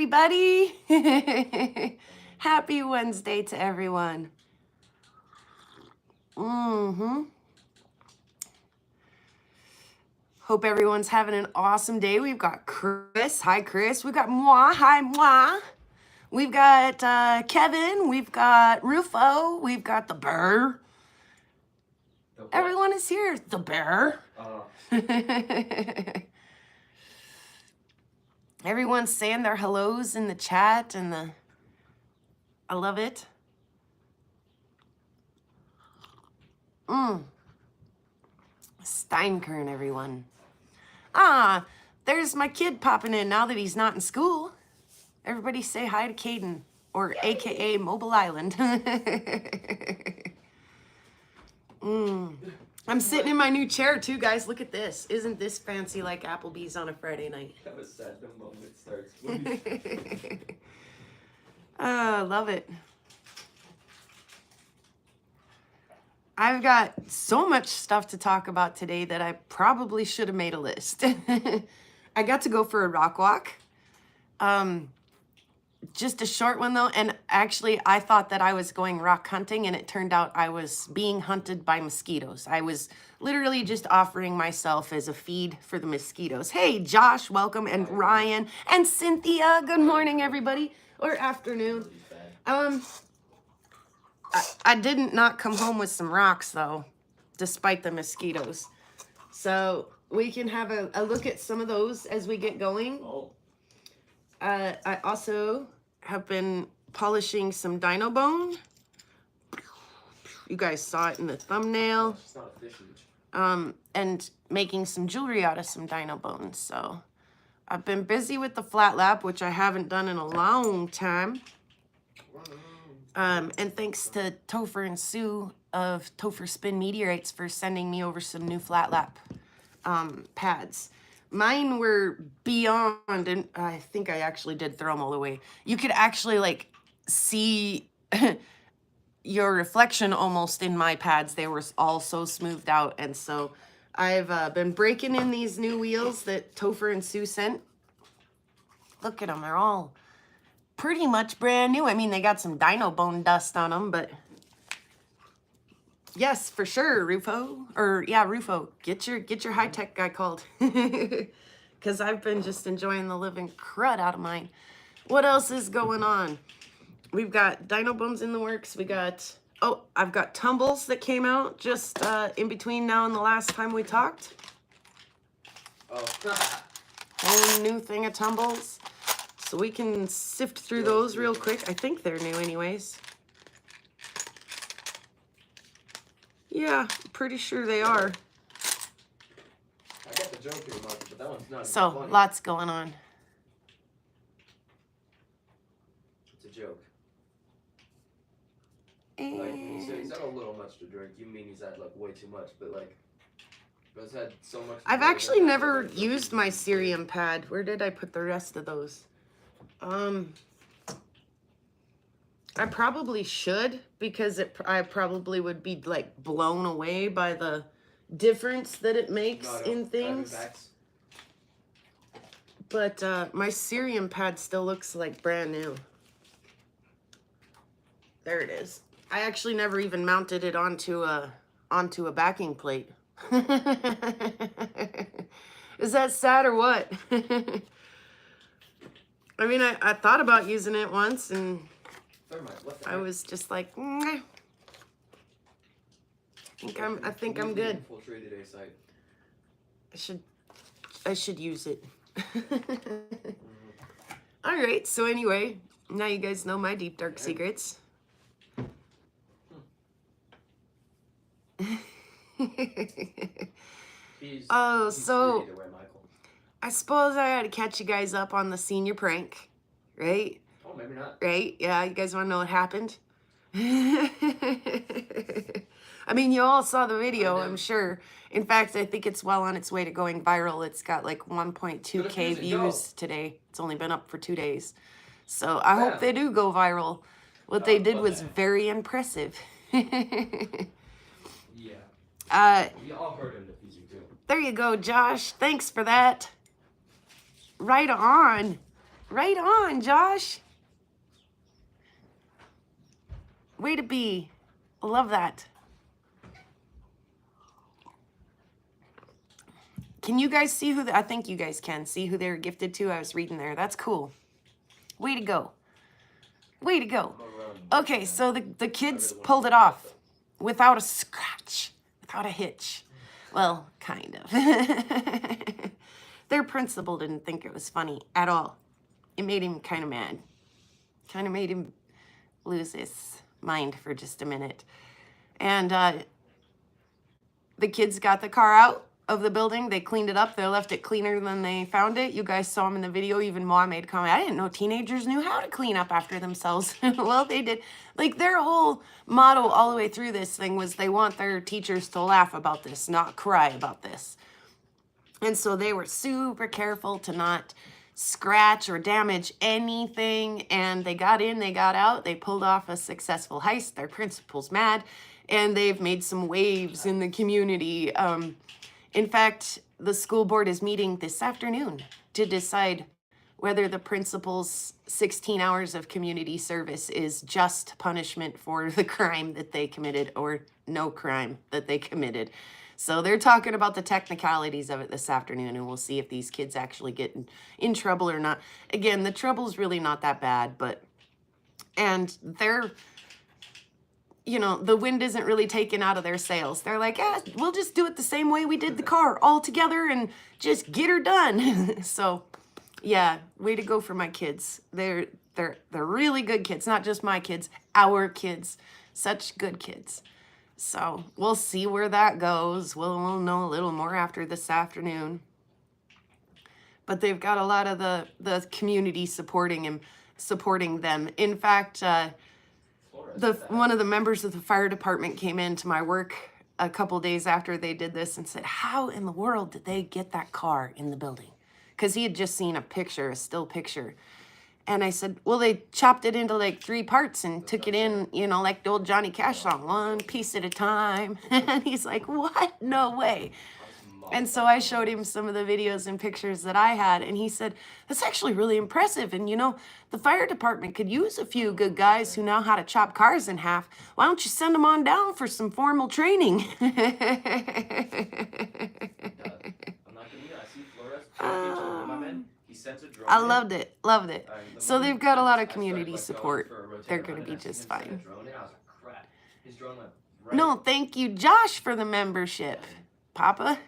everybody. Happy Wednesday to everyone. Hope everyone's having an awesome day. We've got Chris. Hi, Chris. We've got Moi. Hi, Moi. We've got Kevin. We've got Rufo. We've got the Bear. Everyone is here. The Bear. Everyone's saying their hellos in the chat and I love it. Steinkern, everyone. There's my kid popping in now that he's not in school. Everybody say hi to Caden, or AKA Mobile Island. I'm sitting in my new chair too, guys. Look at this. Isn't this fancy like Applebee's on a Friday night? That was sad the moment it starts. Love it. I've got so much stuff to talk about today that I probably should have made a list. I got to go for a rock walk. Just a short one though, and actually I thought that I was going rock hunting and it turned out I was being hunted by mosquitoes. I was literally just offering myself as a feed for the mosquitoes. Hey Josh, welcome, and Ryan and Cynthia, good morning everybody, or afternoon. I didn't not come home with some rocks though, despite the mosquitoes. So we can have a look at some of those as we get going. I also have been polishing some dino bone. You guys saw it in the thumbnail. And making some jewelry out of some dino bones. So I've been busy with the flat lap, which I haven't done in a long time. And thanks to Topher and Sue of Topher Spin Meteorites for sending me over some new flat lap pads. Mine were beyond, and I think I actually did throw them all away. You could actually like see your reflection almost in my pads. They were all so smoothed out. And so I've been breaking in these new wheels that Topher and Sue sent. Look at them, they're all pretty much brand new. I mean, they got some dino bone dust on them, but yes, for sure, Rufo. Or yeah, Rufo, get your high-tech guy called. Because I've been just enjoying the living crud out of mine. What else is going on? We've got dino bones in the works. We got, I've got tumbles that came out just in between now and the last time we talked. Whole new thing of tumbles. So we can sift through those real quick. I think they're new anyways. Yeah, pretty sure they are. I got the joke in the market, but that one's not So, funny. lots going on. It's a joke. Like, when you say he's had a little much to drink, you mean he's had, like, way too much, but, like, he's had so much. I've actually never used my cerium pad. Where did I put the rest of those? I probably should, because I probably would be like blown away by the difference that it makes in things. But my cerium pad still looks like brand new. There it is. I actually never even mounted it onto a backing plate. Is that sad or what? I mean, I thought about using it once and I was just like, I think I'm good. I should use it. All right. So anyway, now you guys know my deep dark secrets. So I suppose I had to catch you guys up on the senior prank, right? Oh, maybe not. Right? Yeah, you guys want to know what happened? I mean, you all saw the video, I'm sure. In fact, I think it's well on its way to going viral. It's got like 1.2K views today. It's only been up for 2 days. So I hope they do go viral. What they did was very impressive. Yeah. We all heard him defeating too. There you go, Josh. Thanks for that. Right on. Right on, Josh. Way to be. Love that. Can you guys see who, I think you guys can see who they were gifted to. I was reading there. That's cool. Way to go. Way to go. Okay, so the kids pulled it off without a scratch, without a hitch. Well, kind of. Their principal didn't think it was funny at all. It made him kind of mad. Kind of made him lose his mind for just a minute. And the kids got the car out of the building. They cleaned it up. They left it cleaner than they found it. You guys saw them in the video. Even Mom made a comment. I didn't know teenagers knew how to clean up after themselves. Well, they did. Like, their whole motto all the way through this thing was they want their teachers to laugh about this, not cry about this. And so they were super careful to not scratch or damage anything. And they got in, they got out. They pulled off a successful heist. Their principal's mad. And they've made some waves in the community. In fact, the school board is meeting this afternoon to decide whether the principal's 16 hours of community service is just punishment for the crime that they committed or no crime that they committed. So they're talking about the technicalities of it this afternoon, and we'll see if these kids actually get in trouble or not. Again, the trouble's really not that bad, and they're, you know, the wind isn't really taken out of their sails. They're like, yeah, we'll just do it the same way we did the car, all together and just get her done. So, yeah, way to go for my kids. They're really good kids, not just my kids, our kids. Such good kids. So we'll see where that goes. We'll know a little more after this afternoon. But they've got a lot of the community supporting them. In fact, one of the members of the fire department came into my work a couple days after they did this and said, how in the world did they get that car in the building? Because he had just seen a still picture. And I said, well, they chopped it into like 3 parts and took it in, you know, like the old Johnny Cash song, one piece at a time. And he's like, what? No way. And so I showed him some of the videos and pictures that I had, and he said, that's actually really impressive. And, you know, the fire department could use a few good guys who know how to chop cars in half. Why don't you send them on down for some formal training? I loved it. Loved it. So they've got a lot of community support. They're going to be just fine. No, thank you, Josh, for the membership, Papa.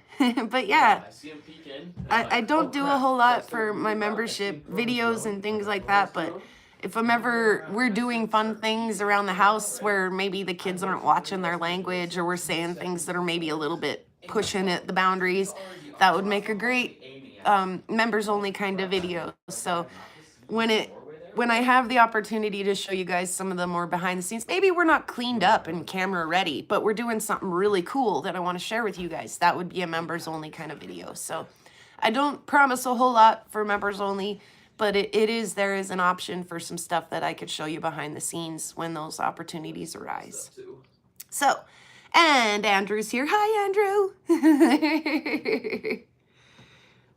But yeah, I don't do a whole lot for my membership videos and things like that, but if we're doing fun things around the house where maybe the kids aren't watching their language or we're saying things that are maybe a little bit pushing at the boundaries, that would make a great members only kind of video. So when I have the opportunity to show you guys some of the more behind the scenes, maybe we're not cleaned up and camera ready, but we're doing something really cool that I want to share with you guys, that would be a members only kind of video. So I don't promise a whole lot for members only, but there is an option for some stuff that I could show you behind the scenes when those opportunities arise. So, and Andrew's here. Hi, Andrew.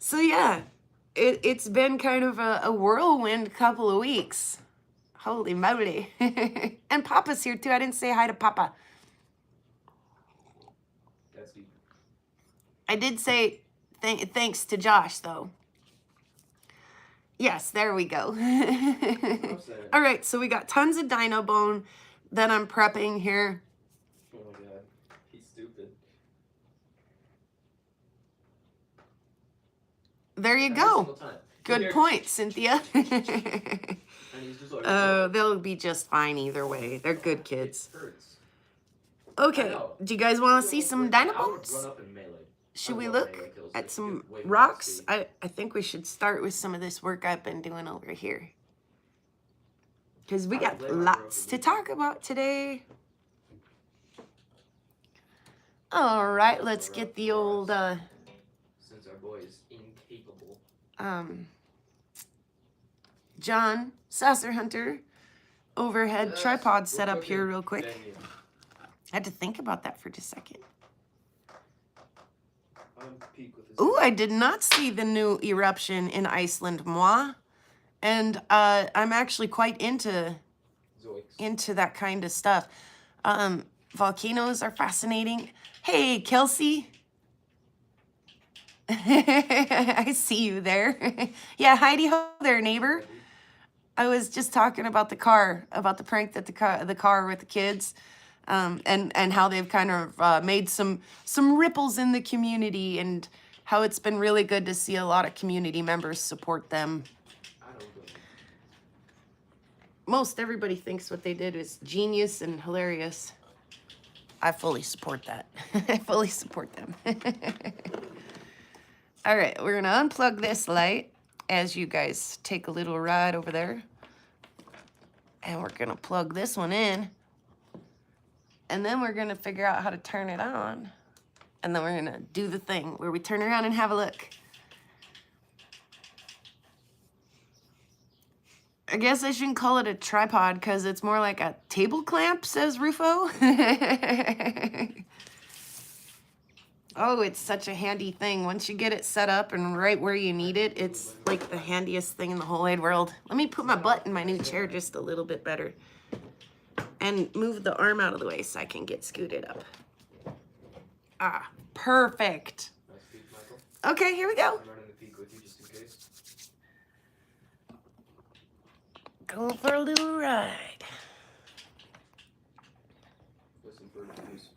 So yeah, it's been kind of a whirlwind couple of weeks. Holy moly. And Papa's here too. I didn't say hi to Papa. I did say thanks to Josh though. Yes, there we go. All right, so we got tons of dino bone that I'm prepping here. Oh my god, he's stupid. There you go. Good point, Cynthia. They'll be just fine either way. They're good kids. Okay, do you guys want to see some dino bones? Should we look at some rocks? I think we should start with some of this work I've been doing over here, because we got lots to talk about today. All right, let's get the old since our boy is incapable. John Sasser Hunter overhead tripod set up here real quick. I had to think about that for just a second. Ooh, I did not see the new eruption in Iceland, moi. And I'm actually quite into that kind of stuff. Volcanoes are fascinating. Hey, Kelsey. I see you there. Yeah, Heidi ho there, neighbor. I was just talking about the car, about the prank that the car with the kids, and how they've kind of made some ripples in the community, and how it's been really good to see a lot of community members support them. Most everybody thinks what they did is genius and hilarious. I fully support that. I fully support them. All right, we're gonna unplug this light as you guys take a little ride over there. And we're gonna plug this one in. And then we're gonna figure out how to turn it on. And then we're gonna do the thing where we turn around and have a look. I guess I shouldn't call it a tripod because it's more like a table clamp, says Rufo. Oh, it's such a handy thing. Once you get it set up and right where you need it, it's like the handiest thing in the whole wide world. Let me put my butt in my new chair just a little bit better. And move the arm out of the way so I can get scooted up. Ah, perfect. Nice peek, Michael. Okay, here we go. I'm running the peek with you just in case. Go for a little ride. Listen for reviews.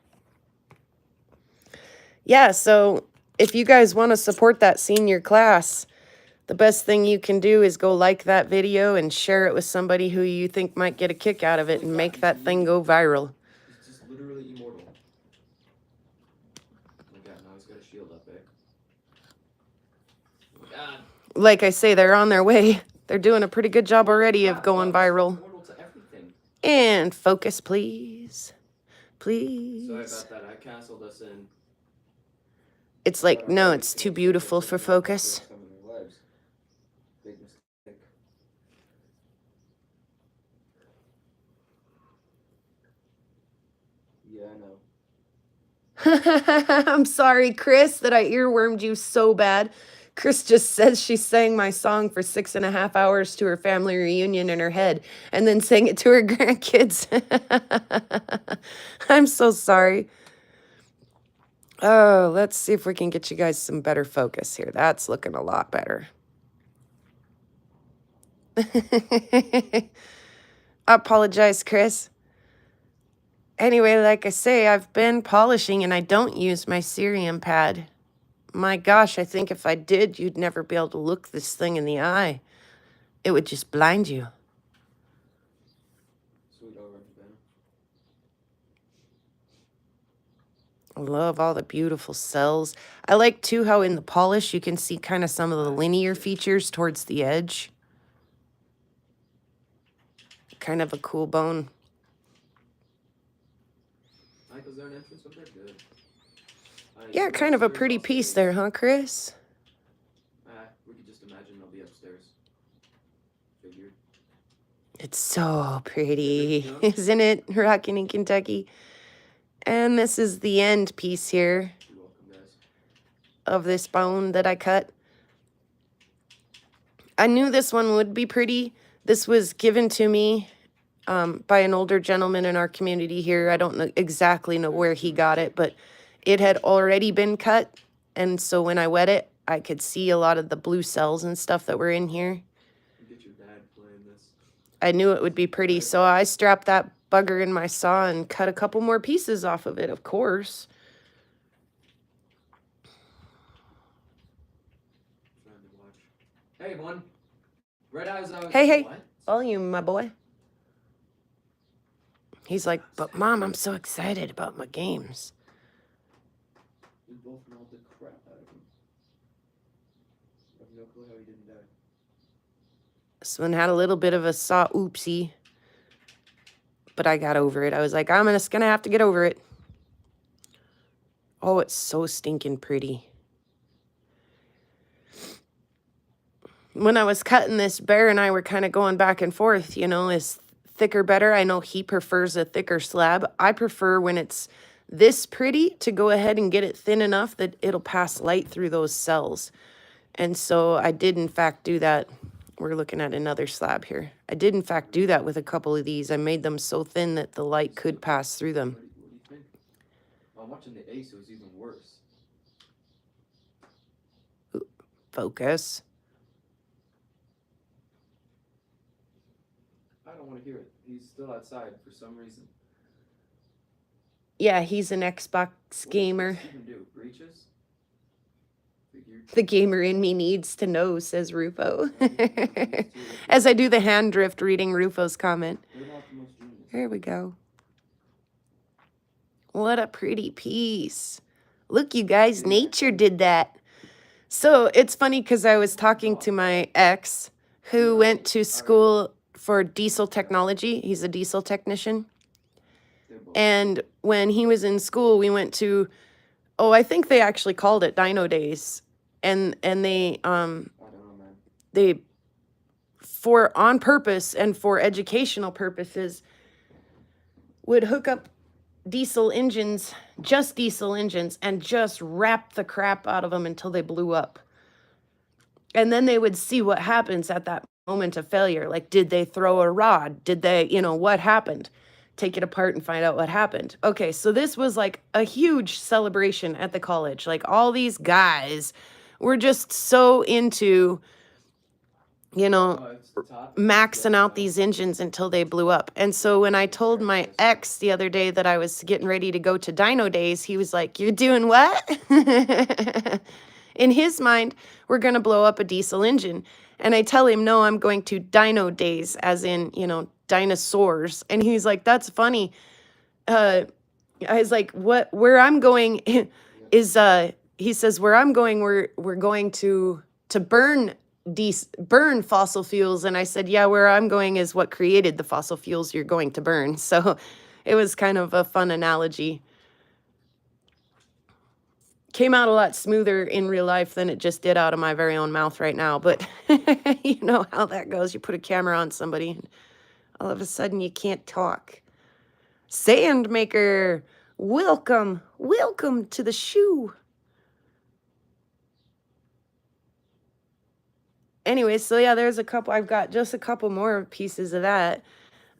Yeah, so if you guys want to support that senior class, the best thing you can do is go like that video and share it with somebody who you think might get a kick out of it and make that thing go viral. He's just literally immortal. Oh my god, now he's got a shield up there. Oh my god. Like I say, they're on their way. They're doing a pretty good job already of going viral. Immortal to everything. And focus, please. Please. Sorry about that. I canceled us in. It's like, no, it's too beautiful for focus. Big mistake. Yeah, I know. I'm sorry, Chris, that I earwormed you so bad. Chris just says she sang my song for 6.5 hours to her family reunion in her head and then sang it to her grandkids. I'm so sorry. Oh, let's see if we can get you guys some better focus here. That's looking a lot better. I apologize, Chris. Anyway, like I say, I've been polishing and I don't use my cerium pad. My gosh, I think if I did, you'd never be able to look this thing in the eye. It would just blind you. Sweet over, Ben. I love all the beautiful cells. I like, too, how in the polish you can see kind of some of the linear features towards the edge. Kind of a cool bone. Mike, is there an entrance up there? Good. Yeah, kind of a pretty piece there, huh, Chris? We could just imagine they'll be upstairs. Figured. It's so pretty, isn't it? Rockin' in Kentucky. And this is the end piece here. You're welcome, guys. Of this bone that I cut. I knew this one would be pretty. This was given to me by an older gentleman in our community here. I don't exactly know where he got it, but it had already been cut. And so when I wet it, I could see a lot of the blue cells and stuff that were in here. Get your dad playing this. I knew it would be pretty, so I strapped that bugger in my saw and cut a couple more pieces off of it, of course. Trying to watch. Hey, one. Red eyes out. Hey. What? Volume, my boy. He's like, but Mom, I'm so excited about my games. We both mauled the crap out of him. I have no clue how he didn't die. This one had a little bit of a saw oopsie. But I got over it. I was like, I'm just gonna have to get over it. Oh, it's so stinking pretty. When I was cutting this, Bear and I were kind of going back and forth, you know, is thicker better? I know he prefers a thicker slab. I prefer when it's this pretty to go ahead and get it thin enough that it'll pass light through those cells. And so I did, in fact, do that. We're looking at another slab here. I did, in fact, do that with a couple of these. I made them so thin that the light could pass through them. What do you think? I'm watching the Ace, it was even worse. Focus. I don't want to hear it. He's still outside for some reason. Yeah, he's an Xbox gamer. What does this even do? Breaches? The gamer in me needs to know, says Rufo. As I do the hand drift reading Rufo's comment. There we go. What a pretty piece. Look, you guys, nature did that. So it's funny because I was talking to my ex who went to school for diesel technology. He's a diesel technician. And when he was in school, we went to, I think they actually called it Dino Days. And they for on purpose and for educational purposes would hook up diesel engines, just diesel engines, and just wrap the crap out of them until they blew up. And then they would see what happens at that moment of failure. Like, did they throw a rod? Did they, what happened? Take it apart and find out what happened. Okay, so this was like a huge celebration at the college. Like, all these guys were just so into, maxing out these engines until they blew up. And so when I told my ex the other day that I was getting ready to go to Dino Days, he was like, "You're doing what?" In his mind, we're going to blow up a diesel engine. And I tell him, no, I'm going to Dino Days, as in, dinosaurs. And he's like, "That's funny." I was like, where I'm going is, he says, where I'm going, we're going to burn fossil fuels. And I said, yeah, where I'm going is what created the fossil fuels you're going to burn. So it was kind of a fun analogy. Came out a lot smoother in real life than it just did out of my very own mouth right now. But you know how that goes. You put a camera on somebody and all of a sudden you can't talk. Sandmaker, welcome to the shoe. Anyway, so yeah, there's a couple. I've got just a couple more pieces of that.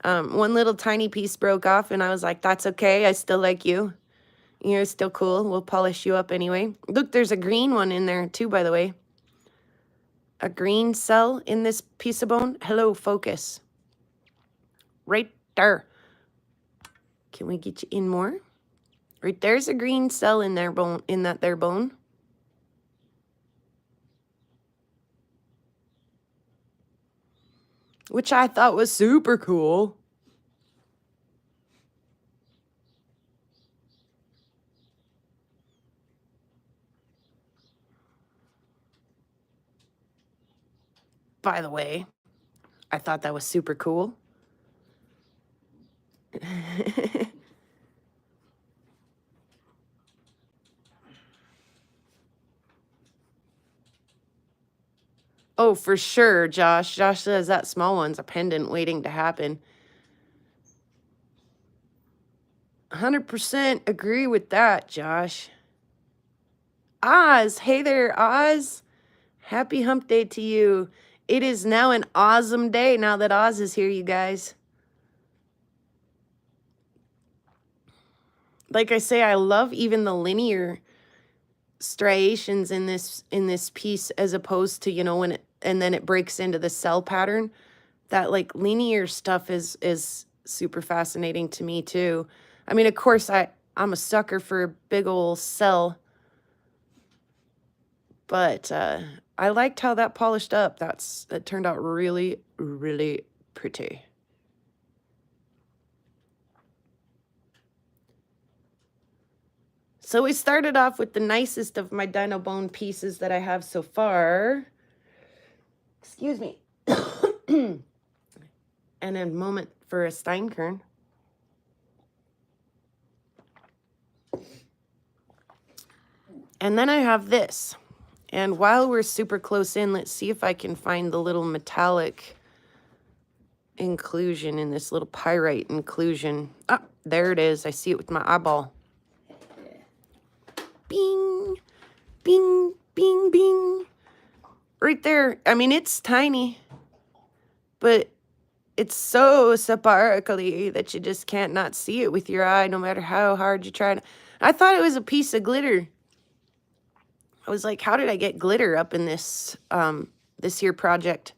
One little tiny piece broke off, and I was like, that's okay. I still like you. You're still cool. We'll polish you up anyway. Look, there's a green one in there too, by the way. A green cell in this piece of bone. Hello, focus. Right there. Can we get you in more? Right there's a green cell in their bone, in that there bone. Which I thought was super cool. By the way, I thought that was super cool. Oh, for sure, Josh. Josh says that small one's a pendant waiting to happen. 100% agree with that, Josh. Oz, hey there, Oz. Happy hump day to you. It is now an awesome day now that Oz is here, you guys. Like I say, I love even the linear striations in this piece, as opposed to, when it, and then it breaks into the cell pattern. That like linear stuff is super fascinating to me too. I mean, of course, I'm a sucker for a big old cell, but I liked how that polished up. That turned out really, really pretty. So we started off with the nicest of my dino bone pieces that I have so far. Excuse me. And a moment for a Steinkern. And then I have this. And while we're super close in, let's see if I can find the little metallic inclusion in this little pyrite inclusion. Ah, there it is. I see it with my eyeball. Bing, bing, bing, bing. Right there. I mean, it's tiny, but it's so sparkly that you just can't not see it with your eye no matter how hard you try. I thought it was a piece of glitter. I was like, how did I get glitter up in this this here project?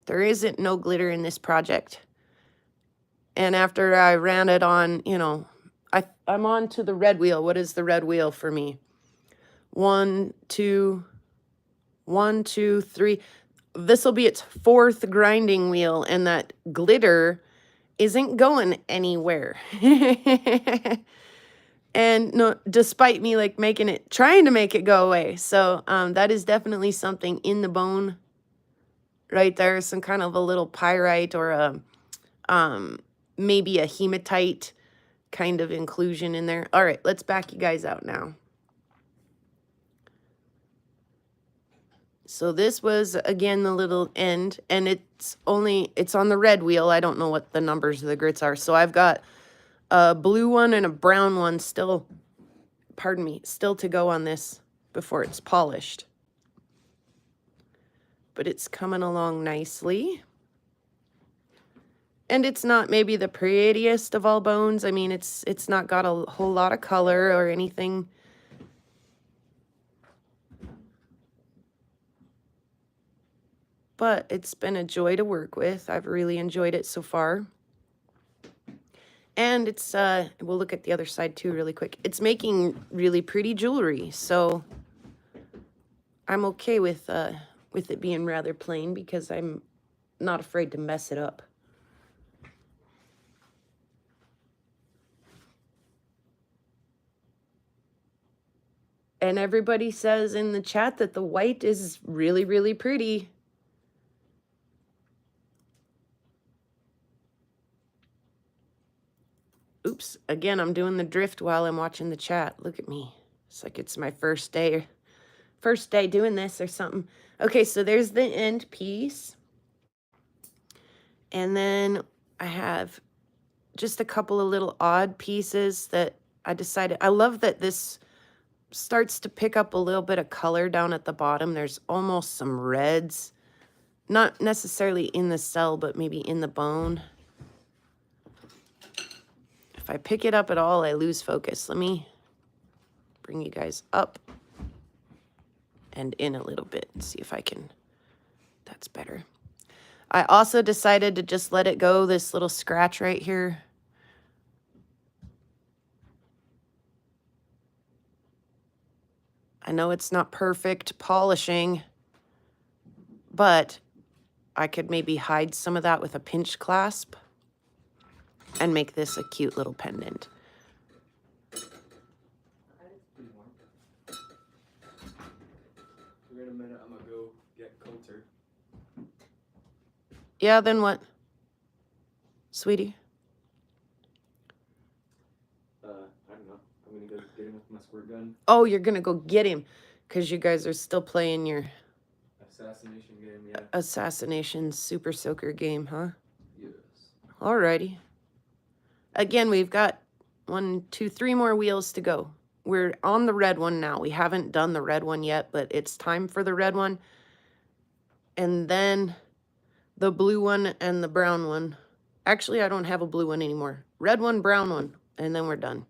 There isn't no glitter in this project. And after I ran it on, you know, I'm on to the red wheel. What is the red wheel for me? 1, 2, 1, 2, 3. This will be its 4th grinding wheel, and that glitter isn't going anywhere. And no, despite me like trying to make it go away. So that is definitely something in the bone right there. Some kind of a little pyrite or a maybe a hematite kind of inclusion in there. All right, let's back you guys out now. So this was, again, the little end, and it's on the red wheel. I don't know what the numbers of the grits are. So I've got a blue one and a brown one still, pardon me, still to go on this before it's polished. But it's coming along nicely. And it's not maybe the prettiest of all bones. I mean, it's not got a whole lot of color or anything. But it's been a joy to work with. I've really enjoyed it so far. And it's, we'll look at the other side too really quick. It's making really pretty jewelry. So I'm okay with it being rather plain because I'm not afraid to mess it up. And everybody says in the chat that the white is really, really pretty. Oops, again, I'm doing the drift while I'm watching the chat. Look at me. It's like it's my first day doing this or something. Okay, so there's the end piece. And then I have just a couple of little odd pieces that I decided. I love that this starts to pick up a little bit of color down at the bottom. There's almost some reds. Not necessarily in the cell, but maybe in the bone. If I pick it up at all, I lose focus. Let me bring you guys up and in a little bit and see if I can. That's better. I also decided to just let it go, this little scratch right here. I know it's not perfect polishing, but I could maybe hide some of that with a pinch clasp and make this a cute little pendant. Wait a minute, I'm gonna go get Coulter. Yeah, then what? Sweetie? I don't know. I'm gonna go get him with my squirt gun. Oh, you're gonna go get him because you guys are still playing your Assassination game, yeah. assassination super soaker game, huh? Yes. Alrighty. Again, we've got 1, 2, 3 more wheels to go. We're on the red one now. We haven't done the red one yet, but it's time for the red one. And then the blue one and the brown one. Actually, I don't have a blue one anymore. Red one, brown one, and then we're done.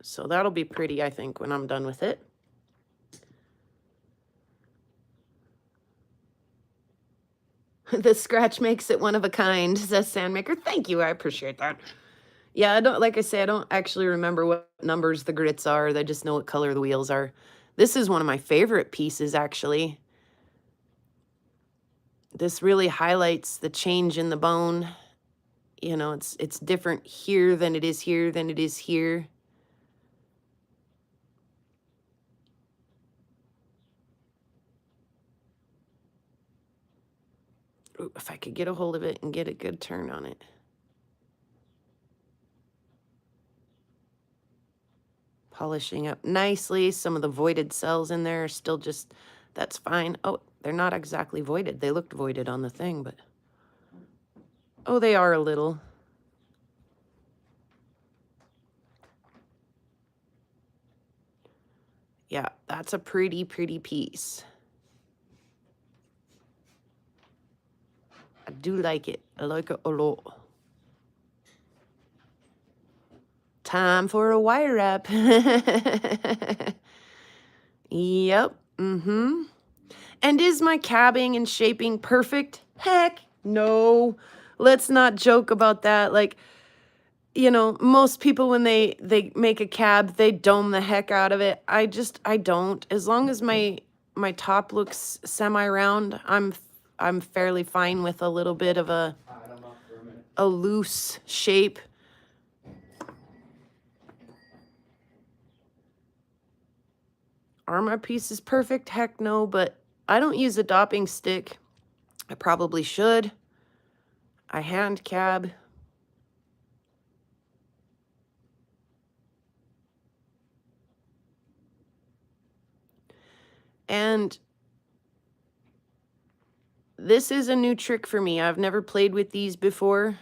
So that'll be pretty, I think, when I'm done with it. The scratch makes it one of a kind, says Sandmaker. Thank you, I appreciate that. Yeah, I don't, like I say, I don't actually remember what numbers the grits are. I just know what color the wheels are. This is one of my favorite pieces, actually. This really highlights the change in the bone. You know, it's different here than it is here than it is here. Ooh, if I could get a hold of it and get a good turn on it. Polishing up nicely. Some of the voided cells in there are still just, that's fine. Oh, they're not exactly voided. They looked voided on the thing, but oh, they are a little. Yeah, that's a pretty piece. I do like it. I like it a lot. Time for a wire wrap. Yep. Mm-hmm. And is my cabbing and shaping perfect? Heck no. Let's not joke about that. Like, you know, most people when they make a cab, they dome the heck out of it. I don't. As long as my top looks semi-round, I'm fairly fine with a little bit of a loose shape. Are my pieces perfect? Heck no, but I don't use a dopping stick. I probably should. I hand cab. And this is a new trick for me. I've never played with these before.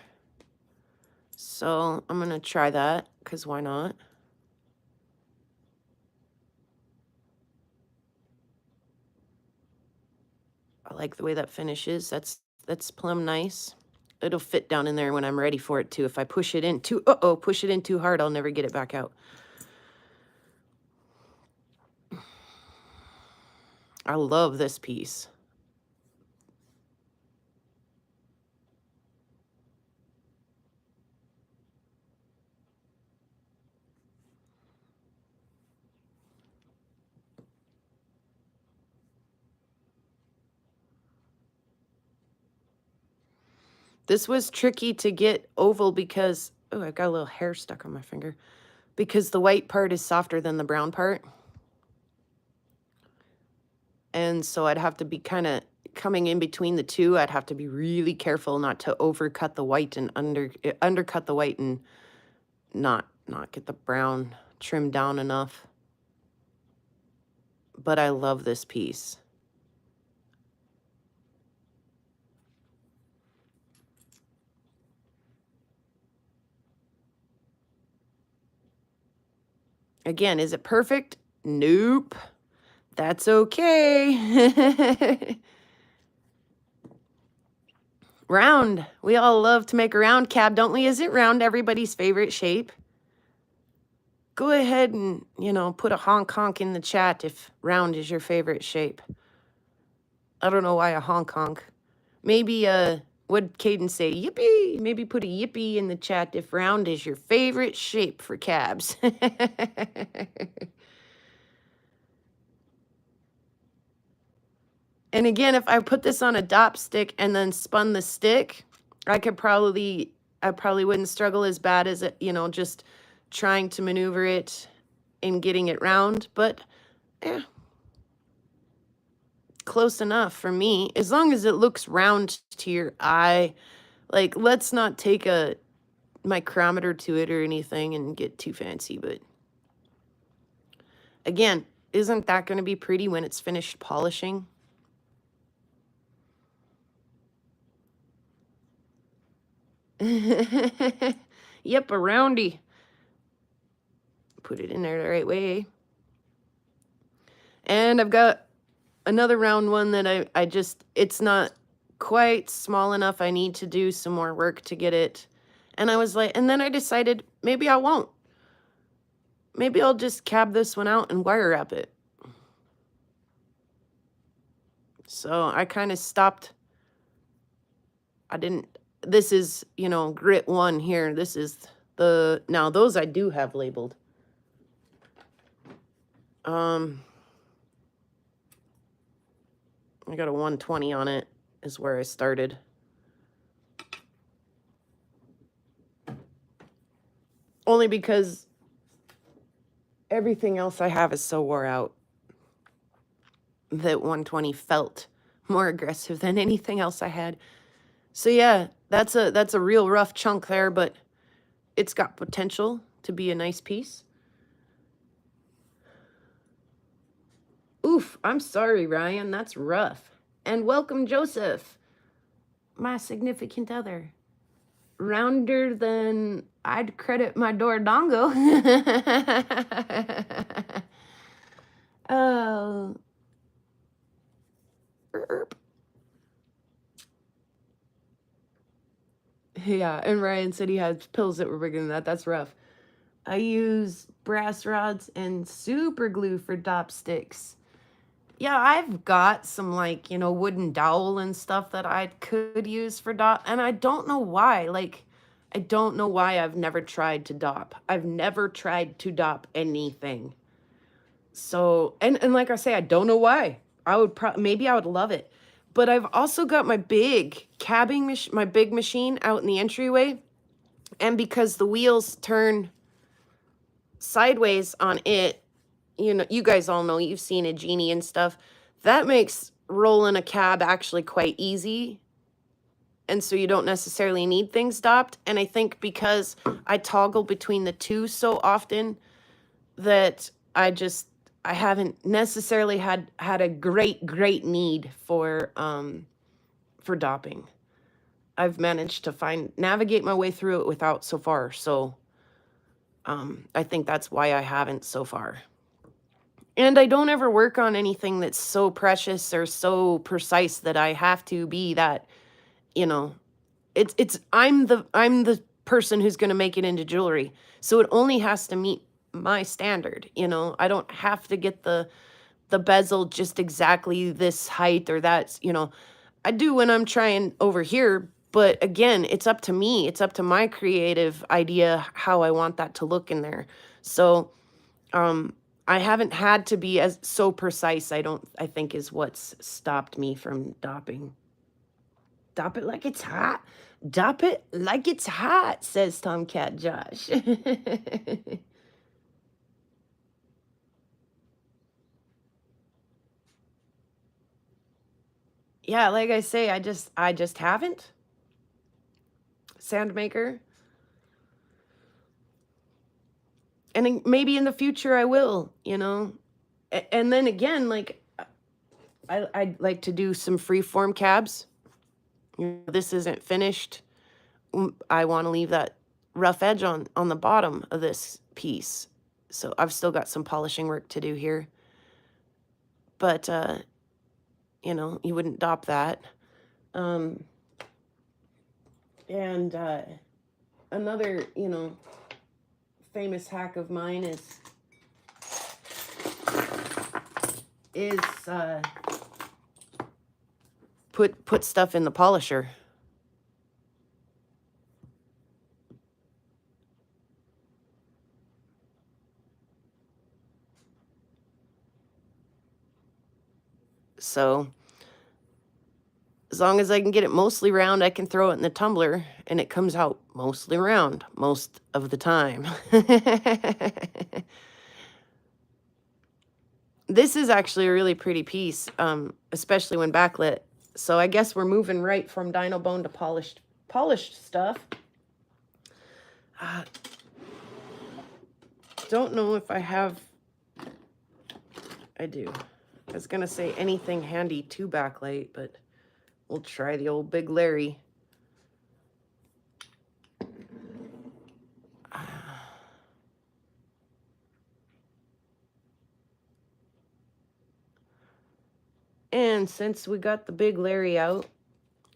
So I'm going to try that, because why not? I like the way that finishes. That's plumb nice. It'll fit down in there when I'm ready for it too. If I push it in too hard, I'll never get it back out. I love this piece. This was tricky to get oval because, oh, I got a little hair stuck on my finger. Because the white part is softer than the brown part. And so I'd have to be kind of coming in between the two. I'd have to be really careful not to overcut the white and undercut the white and not get the brown trimmed down enough. But I love this piece. Again, is it perfect? Nope. That's okay. Round. We all love to make a round cab, don't we? Isn't round everybody's favorite shape? Go ahead and, you know, put a honk in the chat if round is your favorite shape. I don't know why a honk. Maybe, what'd Caden say? Yippee! Maybe put a yippee in the chat if round is your favorite shape for cabs. And again, if I put this on a dop stick and then spun the stick, I probably wouldn't struggle as bad as it, you know, just trying to maneuver it and getting it round. But yeah, close enough for me. As long as it looks round to your eye. Like, let's not take a micrometer to it or anything and get too fancy. But again, isn't that going to be pretty when it's finished polishing? Yep, a roundy. Put it in there the right way. And I've got another round one that I just, it's not quite small enough. I need to do some more work to get it. And I was like, and then I decided maybe I won't. Maybe I'll just cab this one out and wire wrap it. So I kind of stopped. This is, you know, grit 1 here. This is now those I do have labeled. I got a 120 on it is where I started. Only because everything else I have is so wore out that 120 felt more aggressive than anything else I had. So yeah, that's a real rough chunk there, but it's got potential to be a nice piece. Oof, I'm sorry, Ryan, that's rough. And welcome, Joseph, my significant other. Rounder than I'd credit my Doradongo. Yeah, and Ryan said he had pills that were bigger than that. That's rough. I use brass rods and super glue for dop sticks. Yeah, I've got some, like, you know, wooden dowel and stuff that I could use for dop, and I don't know why. Like, I don't know why I've never tried to dop. I've never tried to dop anything. So, and like I say, I don't know why. I would maybe I would love it. But I've also got my big cabbing my big machine out in the entryway, and because the wheels turn sideways on it, you know, you guys all know, you've seen a Genie and stuff. That makes rolling a cab actually quite easy. And so you don't necessarily need things stopped. And I think because I toggle between the two so often that I haven't necessarily had a great need for dopping. I've managed to navigate my way through it without so far. So I think that's why I haven't so far. And I don't ever work on anything that's so precious or so precise that I have to be that, you know, I'm the person who's going to make it into jewelry. So it only has to meet my standard, you know. I don't have to get the bezel just exactly this height or that, you know. I do when I'm trying over here, but again, it's up to me. It's up to my creative idea how I want that to look in there. So, I haven't had to be as so precise, I think is what's stopped me from dopping. Dop it like it's hot. Dop it like it's hot, says Tomcat Josh. Yeah, like I say, I just haven't. Sandmaker. And maybe in the future I will, you know. And then again, like, I'd like to do some freeform cabs. You know, this isn't finished. I want to leave that rough edge on the bottom of this piece. So I've still got some polishing work to do here. But, you know, you wouldn't dop that. And another, you know, famous hack of mine is put stuff in the polisher. So as long as I can get it mostly round, I can throw it in the tumbler and it comes out mostly round most of the time. This is actually a really pretty piece, especially when backlit. So I guess we're moving right from Dino Bone to polished stuff. Don't know if I have. I do. I was gonna say anything handy to backlight, but we'll try the old Big Larry. And since we got the Big Larry out,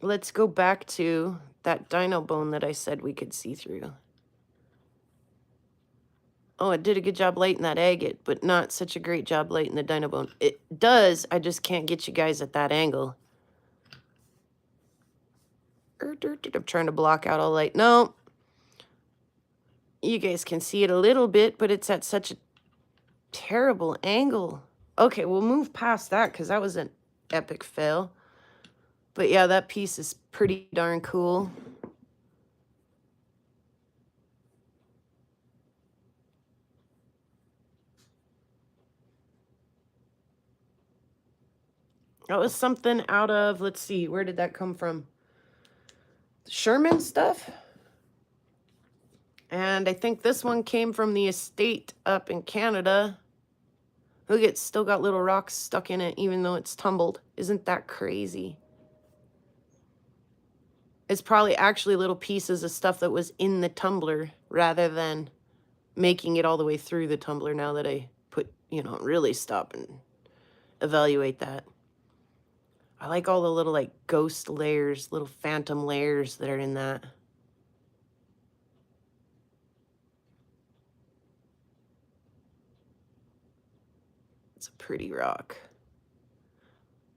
let's go back to that Dino Bone that I said we could see through. Oh, it did a good job lighting that agate, but not such a great job lighting the Dino Bone. It does, I just can't get you guys at that angle. I'm trying to block out all light. No. You guys can see it a little bit, but it's at such a terrible angle. Okay, we'll move past that because that was an epic fail. But yeah, that piece is pretty darn cool. That was something out of, let's see, where did that come from? Sherman stuff? And I think this one came from the estate up in Canada. Look, it's still got little rocks stuck in it, even though it's tumbled. Isn't that crazy? It's probably actually little pieces of stuff that was in the tumbler rather than making it all the way through the tumbler now that I put, you know, really stopping. evaluate that. I like all the little like ghost layers, little phantom layers that are in that. It's a pretty rock.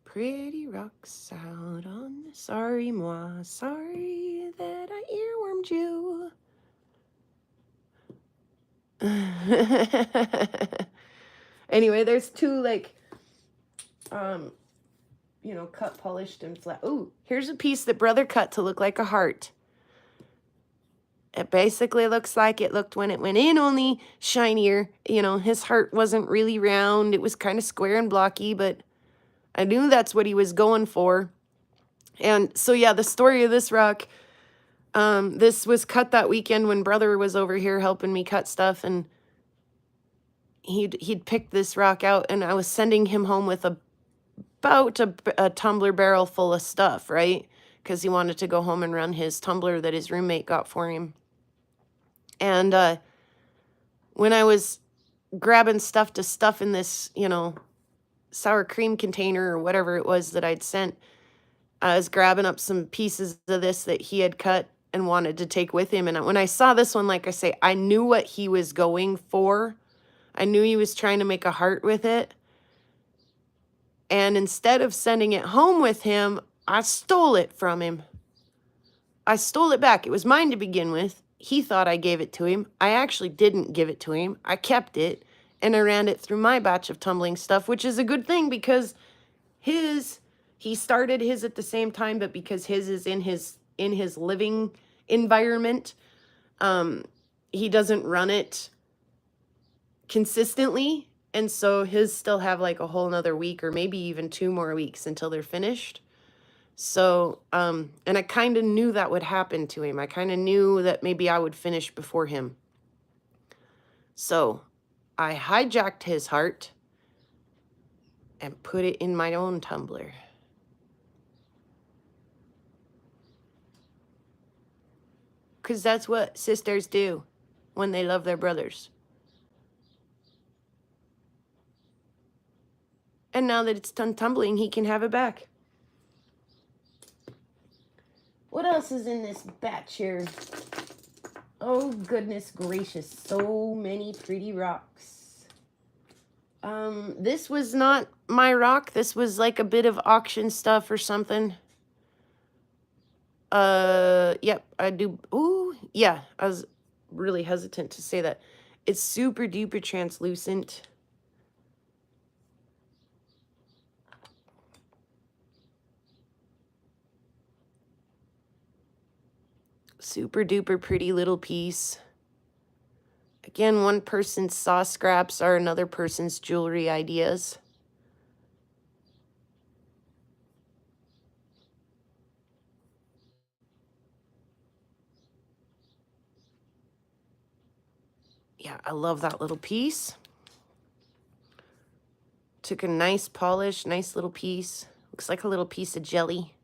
Pretty rocks out on the sorry moi. Sorry that I earwormed you. Anyway, there's two like, you know, cut, polished, and flat. Ooh, here's a piece that brother cut to look like a heart. It basically looks like it looked when it went in, only shinier. You know, his heart wasn't really round. It was kind of square and blocky, but I knew that's what he was going for. And so, yeah, the story of this rock, this was cut that weekend when brother was over here helping me cut stuff, and he'd picked this rock out, and I was sending him home with about a tumbler barrel full of stuff, right? Because he wanted to go home and run his tumbler that his roommate got for him. And when I was grabbing stuff to stuff in this, you know, sour cream container or whatever it was that I'd sent, I was grabbing up some pieces of this that he had cut and wanted to take with him. And when I saw this one, like I say, I knew what he was going for. I knew he was trying to make a heart with it. And instead of sending it home with him, I stole it from him. I stole it back. It was mine to begin with. He thought I gave it to him. I actually didn't give it to him. I kept it, and I ran it through my batch of tumbling stuff, which is a good thing because he started his at the same time, but because his is in his living environment, he doesn't run it consistently. And so his still have like a whole nother week or maybe even 2 more weeks until they're finished. So, and I kind of knew that would happen to him. I kind of knew that maybe I would finish before him. So I hijacked his heart and put it in my own tumbler. Because that's what sisters do when they love their brothers. And now that it's done tumbling, he can have it back. What else is in this batch here? Oh, goodness gracious. So many pretty rocks. This was not my rock. This was like a bit of auction stuff or something. Yep, I do. Ooh, yeah, I was really hesitant to say that. It's super duper translucent. Super duper pretty little piece. Again, one person's saw scraps are another person's jewelry ideas. Yeah, I love that little piece. Took a nice polish, nice little piece. Looks like a little piece of jelly.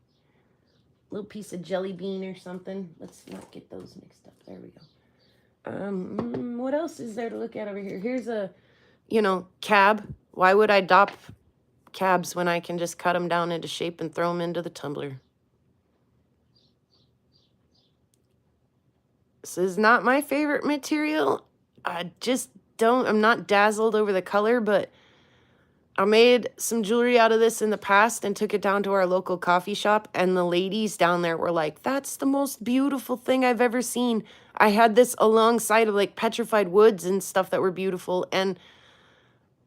Little piece of jelly bean or something. Let's not get those mixed up. There we go. What else is there to look at over here? Here's a, you know, cab. Why would I dop cabs when I can just cut them down into shape and throw them into the tumbler? This is not my favorite material. I just don't, I'm not dazzled over the color, but I made some jewelry out of this in the past and took it down to our local coffee shop, and the ladies down there were like, that's the most beautiful thing I've ever seen. I had this alongside of like petrified woods and stuff that were beautiful. And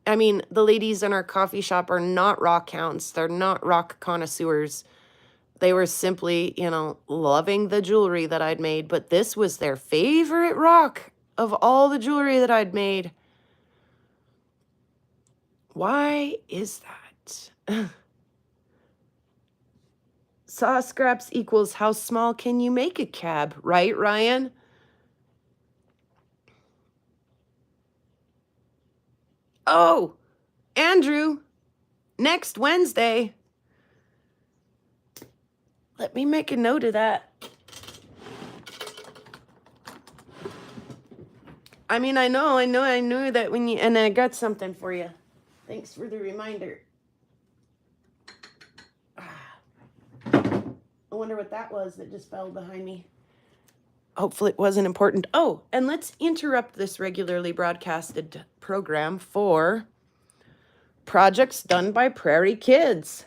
I mean, the ladies in our coffee shop are not rock hounds. They're not rock connoisseurs. They were simply, you know, loving the jewelry that I'd made, but this was their favorite rock of all the jewelry that I'd made. Why is that? Saw scraps equals how small can you make a cab, right, Ryan? Oh, Andrew, next Wednesday. Let me make a note of that. I mean, I knew that when you, and I got something for you. Thanks for the reminder. I wonder what that was that just fell behind me. Hopefully it wasn't important. Oh, and let's interrupt this regularly broadcasted program for projects done by Prairie kids.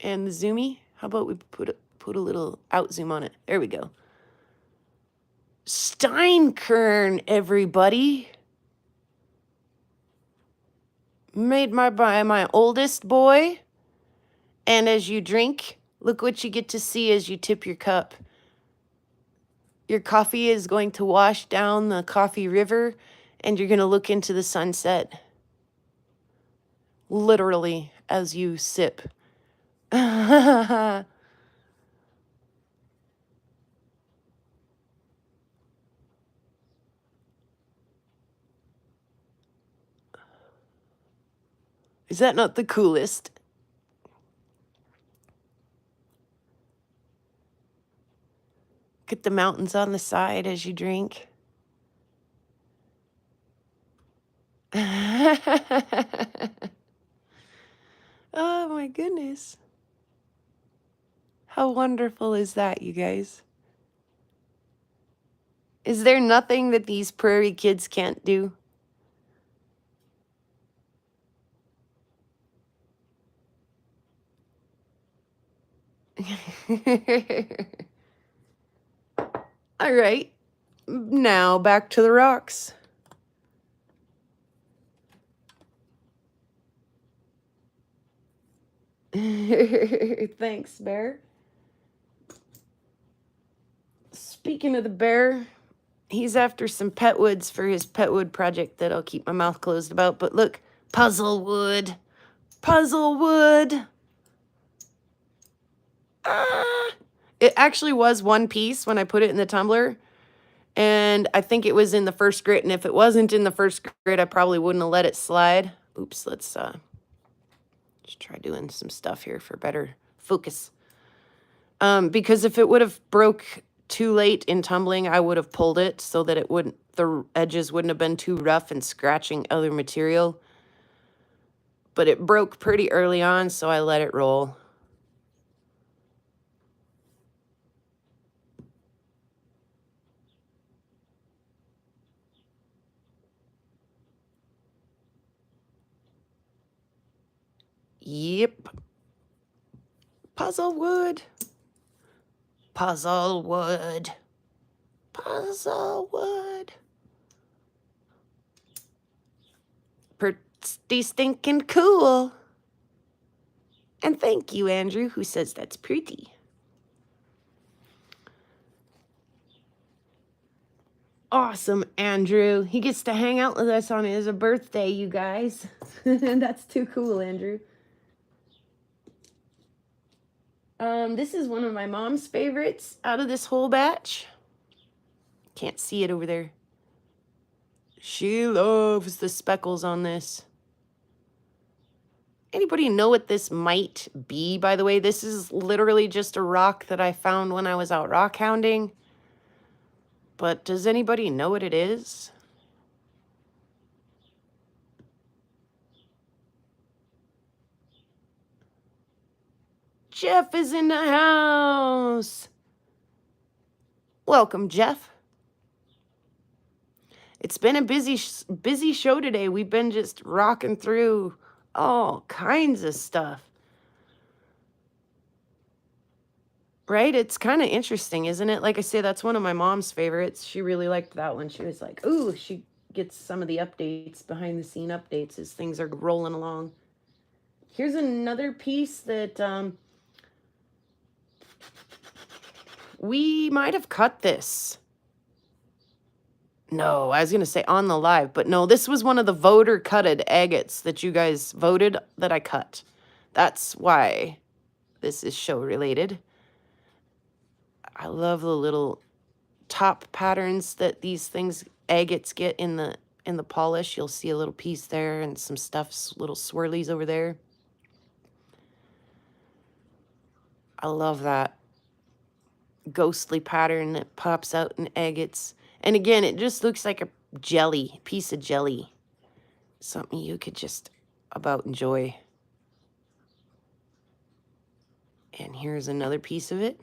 And the zoomy, how about we put a little out zoom on it? There we go. Steinkern, everybody. Made by my oldest boy. And as you drink, look what you get to see as you tip your cup. Your coffee is going to wash down the coffee river, and you're going to look into the sunset. Literally, as you sip. Is that not the coolest? Get the mountains on the side as you drink. Oh my goodness. How wonderful is that, you guys? Is there nothing that these prairie kids can't do? All right. Now back to the rocks. Thanks, Bear. Speaking of the bear, he's after some pet woods for his pet wood project that I'll keep my mouth closed about. But look, puzzle wood. Puzzle wood. Ah! It actually was one piece when I put it in the tumbler. And I think it was in the first grit. And if it wasn't in the first grit, I probably wouldn't have let it slide. Oops, let's just try doing some stuff here for better focus. Because if it would have broke too late in tumbling, I would have pulled it so that the edges wouldn't have been too rough and scratching other material. But it broke pretty early on, so I let it roll. Yep. Puzzle wood. Puzzle wood. Puzzle wood. Pretty stinking cool. And thank you, Andrew, who says that's pretty. Awesome, Andrew. He gets to hang out with us on his birthday, you guys. That's too cool, Andrew. This is one of my mom's favorites out of this whole batch. Can't see it over there. She loves the speckles on this. Anybody know what this might be, by the way? This is literally just a rock that I found when I was out rock hounding. But does anybody know what it is? Jeff is in the house. Welcome, Jeff. It's been a busy show today. We've been just rocking through all kinds of stuff. Right? It's kind of interesting, isn't it? Like I say, that's one of my mom's favorites. She really liked that one. She was like, ooh, she gets some of the updates, behind the scene updates as things are rolling along. Here's another piece that we might have cut this. No, I was going to say on the live, but no, this was one of the voter cutted agates that you guys voted that I cut. That's why this is show related. I love the little top patterns that these things agates get in the polish. You'll see a little piece there and some stuff, little swirlies over there. I love that ghostly pattern that pops out in agates. And again, it just looks like a jelly, piece of jelly. Something you could just about enjoy. And here's another piece of it.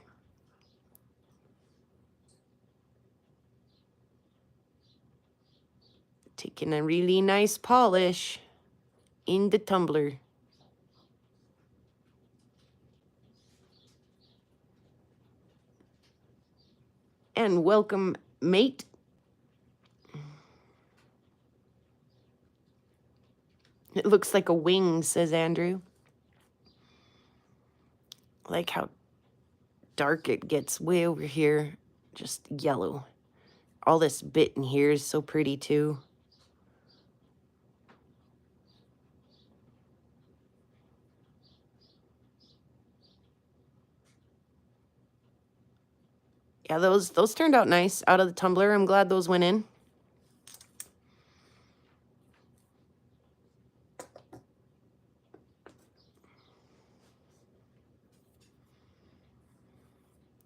Taking a really nice polish in the tumbler. And welcome, mate. It looks like a wing, says Andrew. I like how dark it gets way over here. Just yellow. All this bit in here is so pretty too. Yeah, those turned out nice out of the tumbler. I'm glad those went in.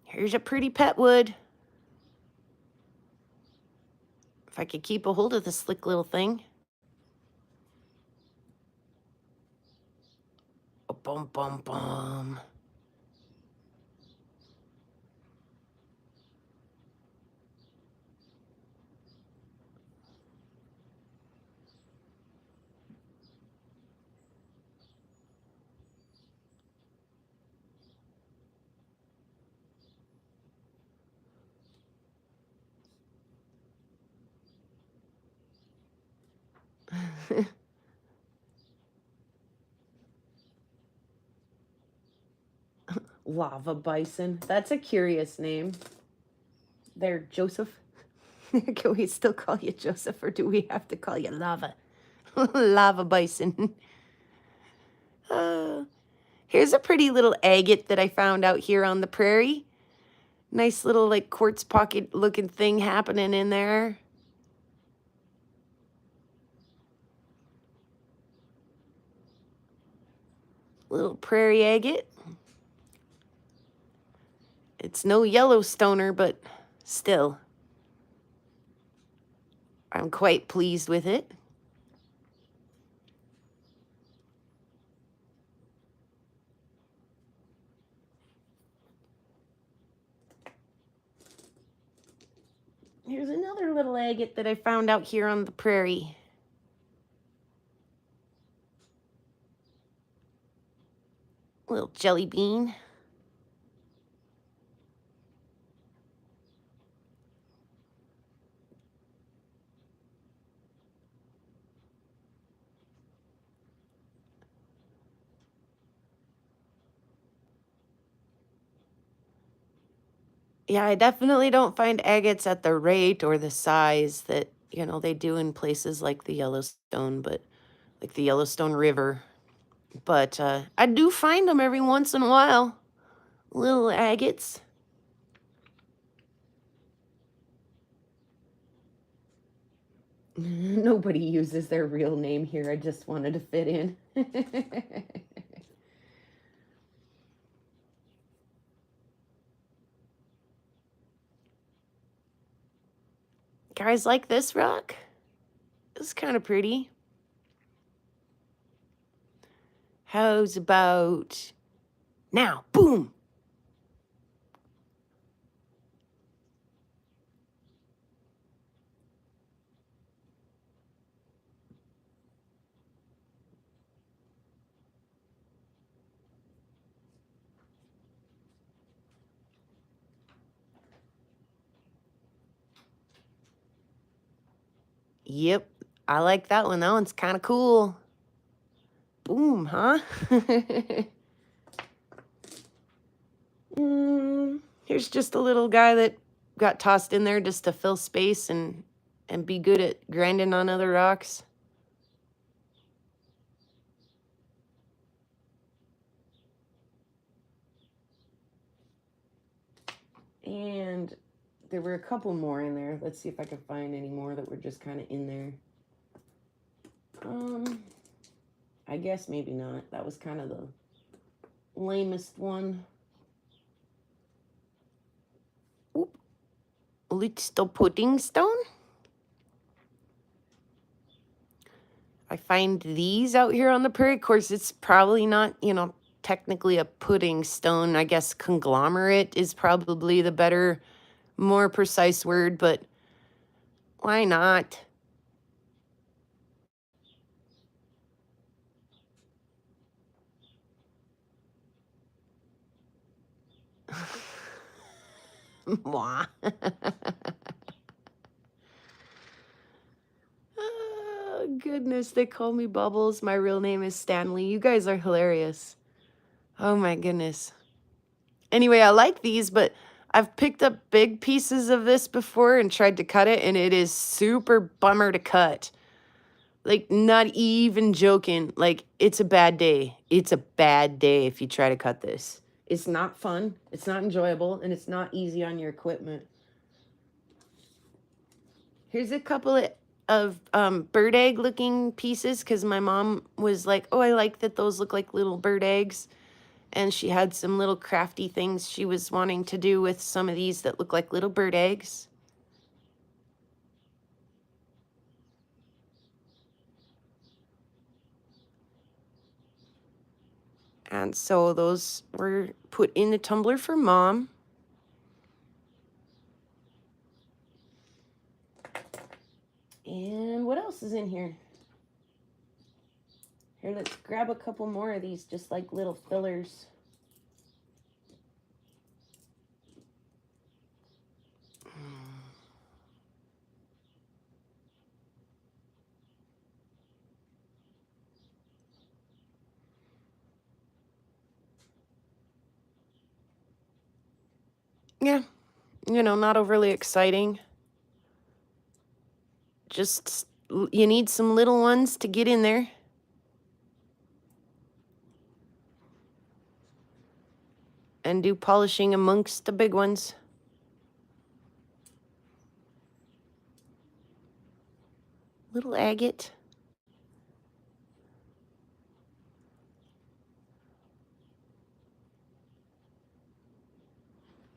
Here's a pretty pet wood. If I could keep a hold of this slick little thing. Oh, bum, bum, bum. Lava bison. That's a curious name. There, Joseph. Can we still call you Joseph, or do we have to call you Lava? Lava bison. Here's a pretty little agate that I found out here on the prairie. Nice little like quartz pocket looking thing happening in there. Little prairie agate. It's no Yellowstoner, but still. I'm quite pleased with it. Here's another little agate that I found out here on the prairie. Little jelly bean. Yeah, I definitely don't find agates at the rate or the size that, you know, they do in places like the Yellowstone, but like the Yellowstone River. But I do find them every once in a while. Little agates. Nobody uses their real name here. I just wanted to fit in. Guys like this rock? It's kind of pretty. How's about now? Boom! Yep, I like that one. That one's kind of cool. Boom, huh? Here's just a little guy that got tossed in there just to fill space and be good at grinding on other rocks. And there were a couple more in there. Let's see if I can find any more that were just kind of in there. I guess maybe not. That was kind of the lamest one. Oop. Little pudding stone. I find these out here on the prairie. Of course, it's probably not, you know, technically a pudding stone. I guess conglomerate is probably the better, more precise word, but why not? Mwah. Oh, goodness, they call me Bubbles. My real name is Stanley. You guys are hilarious. Oh my goodness. Anyway, I like these, but I've picked up big pieces of this before and tried to cut it, and it is super bummer to cut. Like, not even joking. Like, it's a bad day. It's a bad day if you try to cut this. It's not fun, it's not enjoyable, and it's not easy on your equipment. Here's a couple of bird egg looking pieces because my mom was like, oh, I like that those look like little bird eggs. And she had some little crafty things she was wanting to do with some of these that look like little bird eggs. And so those were put in the tumbler for Mom. And what else is in here? Here, let's grab a couple more of these, just like little fillers. Yeah, you know, not overly exciting. Just, you need some little ones to get in there. And do polishing amongst the big ones. Little agate.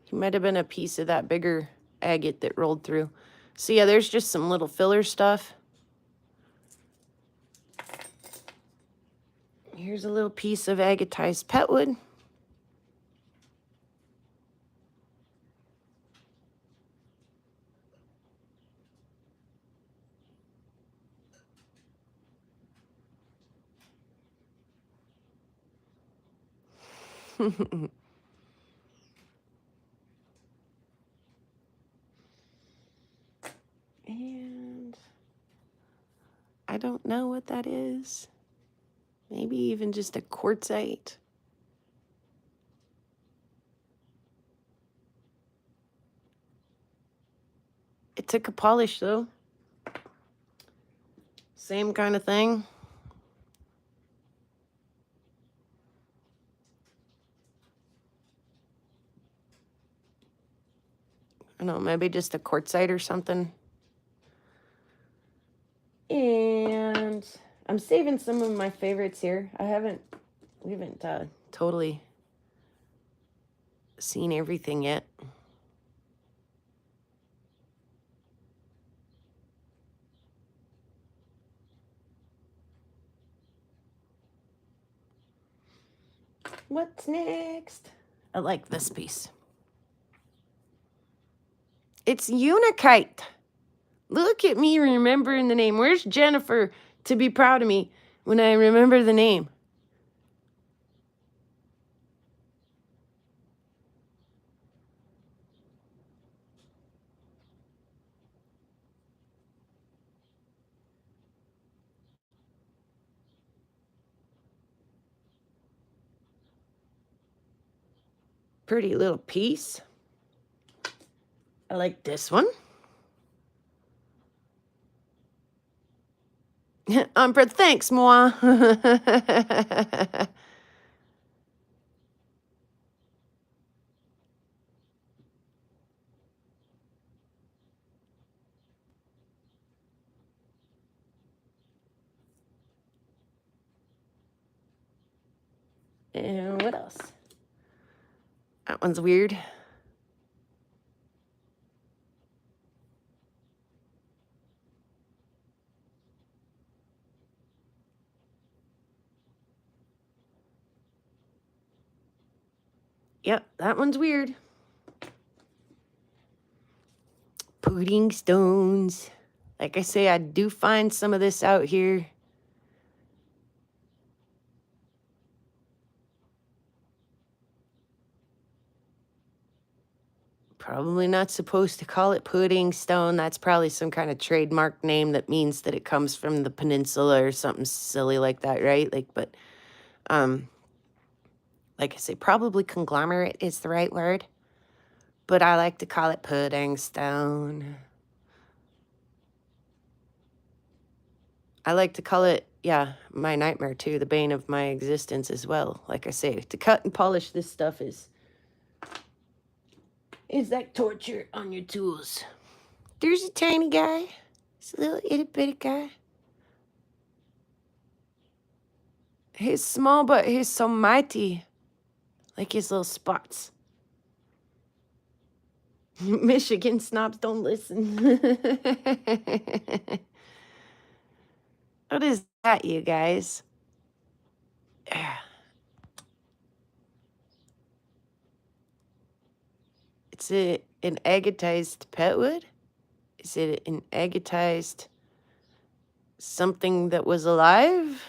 He might have been a piece of that bigger agate that rolled through. So yeah, there's just some little filler stuff. Here's a little piece of agatized petwood. And I don't know what that is. Maybe even just a quartzite. It took a polish though. Same kind of thing. I don't know, maybe just a quartzite or something. And I'm saving some of my favorites here. We haven't totally seen everything yet. What's next? I like this piece. It's Unikite. Look at me remembering the name. Where's Jennifer to be proud of me when I remember the name? Pretty little piece. I like this one. Umbra, thanks, moi. And what else? That one's weird. Yep, that one's weird. Pudding stones. Like I say, I do find some of this out here. Probably not supposed to call it pudding stone. That's probably some kind of trademark name that means that it comes from the peninsula or something silly like that, right? Like, but, like I say, probably conglomerate is the right word. But I like to call it pudding stone. I like to call it, yeah, my nightmare too, the bane of my existence as well. Like I say, to cut and polish this stuff is like torture on your tools. There's a tiny guy. It's a little itty bitty guy. He's small, but he's so mighty. Like his little spots. Michigan snobs don't listen. What is that, you guys? It's an agatized petwood? Is it an agatized something that was alive?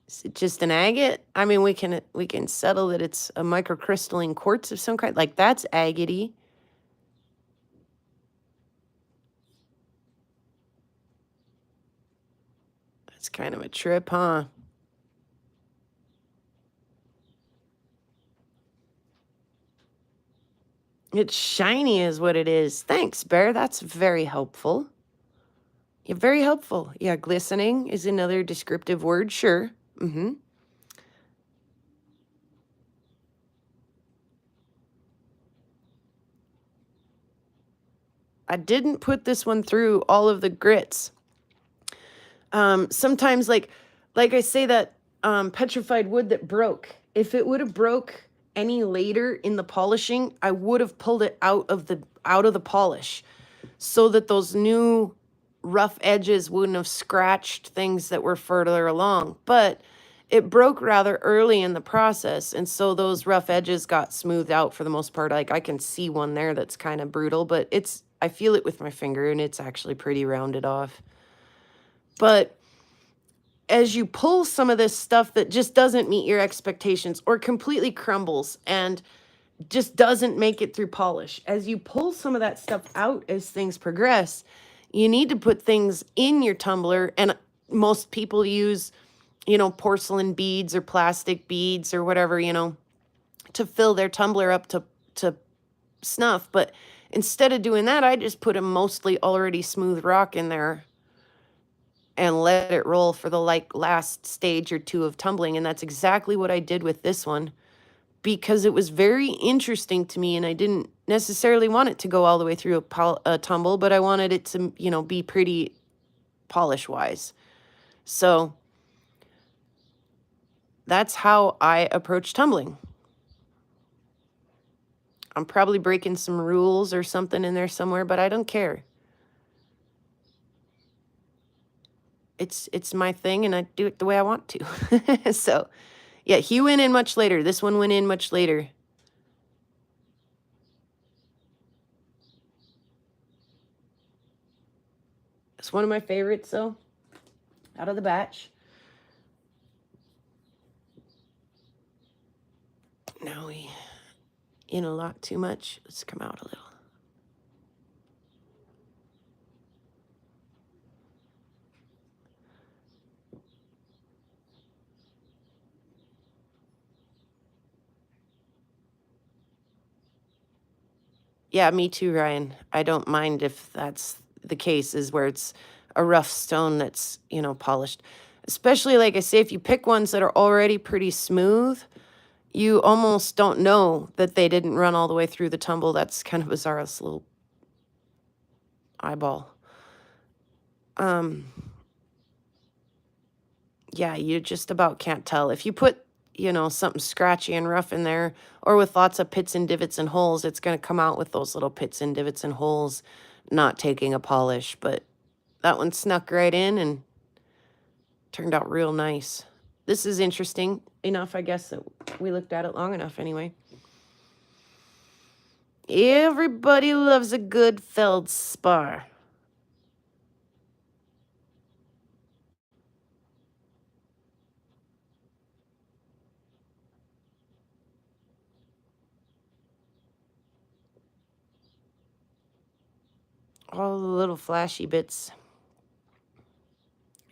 Is it just an agate? I mean, we can settle that it's a microcrystalline quartz of some kind. Like, that's agate-y. That's kind of a trip, huh? It's shiny is what it is. Thanks, Bear. That's very helpful. You're very helpful. Yeah, glistening is another descriptive word. Sure. Mm-hmm. I didn't put this one through all of the grits. Sometimes, like I say, that petrified wood that broke. If it would have broke any later in the polishing, I would have pulled it out of the polish, so that those new rough edges wouldn't have scratched things that were further along. But it broke rather early in the process, and so those rough edges got smoothed out for the most part. Like, I can see one there that's kind of brutal, but I feel it with my finger, and it's actually pretty rounded off. But as you pull some of this stuff that just doesn't meet your expectations or completely crumbles and just doesn't make it through polish, as you pull some of that stuff out as things progress, you need to put things in your tumbler. And most people use, porcelain beads or plastic beads or whatever, to fill their tumbler up to snuff. But instead of doing that, I just put a mostly already smooth rock in there and let it roll for the last stage or two of tumbling. And that's exactly what I did with this one, because it was very interesting to me, and I didn't necessarily want it to go all the way through a tumble, but I wanted it to, be pretty polish-wise. So that's how I approach tumbling. I'm probably breaking some rules or something in there somewhere, but I don't care. It's my thing, and I do it the way I want to. So, yeah, he went in much later. This one went in much later. It's one of my favorites, though, out of the batch. Now we in a lot too much. Let's come out a little. Yeah, me too, Ryan. I don't mind if that's the case, is where it's a rough stone that's, polished. Especially, like I say, if you pick ones that are already pretty smooth, you almost don't know that they didn't run all the way through the tumble. That's kind of bizarre, this little eyeball. Yeah, you just about can't tell. If you put, something scratchy and rough in there, or with lots of pits and divots and holes, it's going to come out with those little pits and divots and holes, not taking a polish. But that one snuck right in and turned out real nice. This is interesting enough, I guess, that we looked at it long enough anyway. Everybody loves a good feldspar. All the little flashy bits.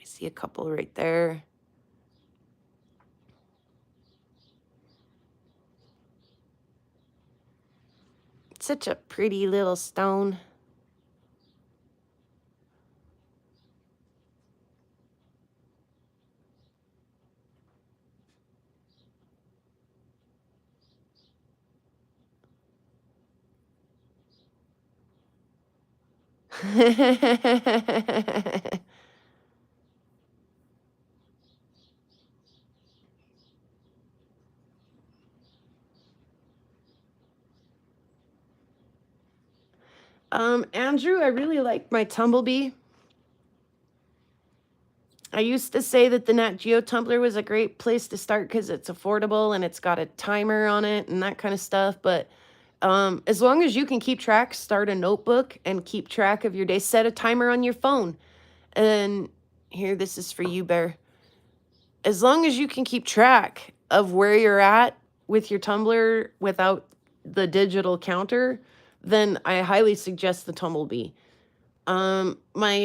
I see a couple right there. Such a pretty little stone. Andrew, I really like my Tumblebee. I used to say that the Nat Geo tumbler was a great place to start because it's affordable and it's got a timer on it and that kind of stuff. But as long as you can keep track, start a notebook and keep track of your day. Set a timer on your phone. And here, this is for you, Bear. As long as you can keep track of where you're at with your tumbler without the digital counter, then I highly suggest the Tumblebee. My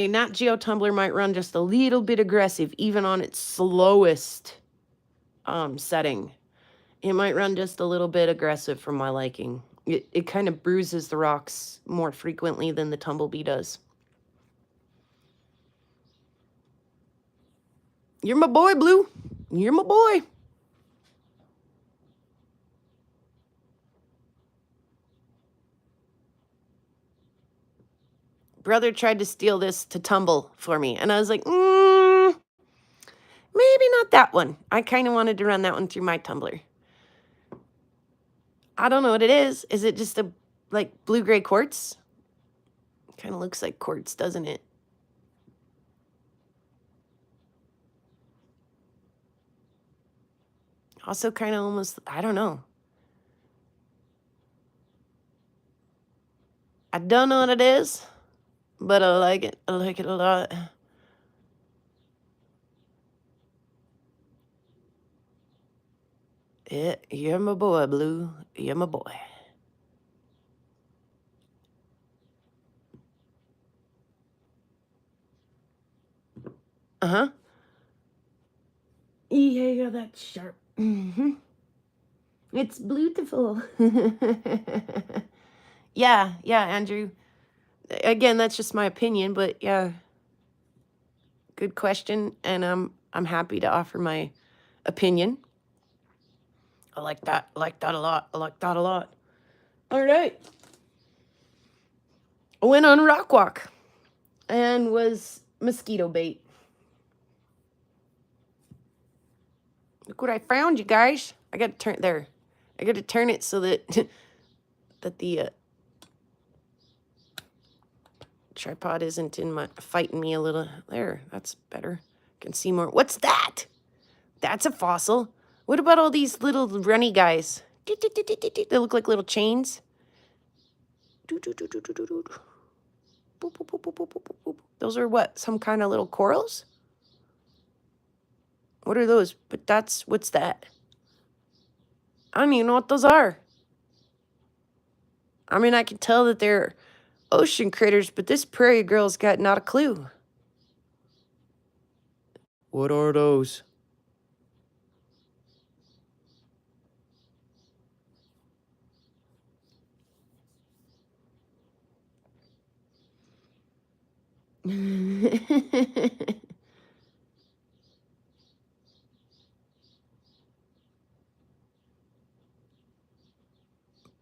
Nat Geo tumbler might run just a little bit aggressive, even on its slowest setting. It might run just a little bit aggressive for my liking. It kind of bruises the rocks more frequently than the Tumblebee does. You're my boy, Blue. You're my boy. Brother tried to steal this to tumble for me. And I was like, maybe not that one. I kind of wanted to run that one through my tumbler. I don't know what it is. Is it just a, like, blue-gray quartz? Kind of looks like quartz, doesn't it? Also kind of almost, I don't know. I don't know what it is, but I like it. I like it a lot. Yeah, you're my boy, Blue. You're my boy. Uh-huh. Yeah, that's sharp. Mm-hmm. It's beautiful. Yeah, Andrew. Again, that's just my opinion, but yeah. Good question, and I'm happy to offer my opinion. I like that. I like that a lot. I like that a lot. All right. I went on a rock walk and was mosquito bait. Look what I found, you guys. I got to turn there. I got to turn it so that that the tripod isn't in my fighting me a little. There, that's better. Can see more. What's that? That's a fossil. What about all these little runny guys? They look like little chains. Those are what? Some kind of little corals? What are those? But that's, what's that? I don't even know what those are. I mean, I can tell that they're ocean critters, but this prairie girl's got not a clue. What are those?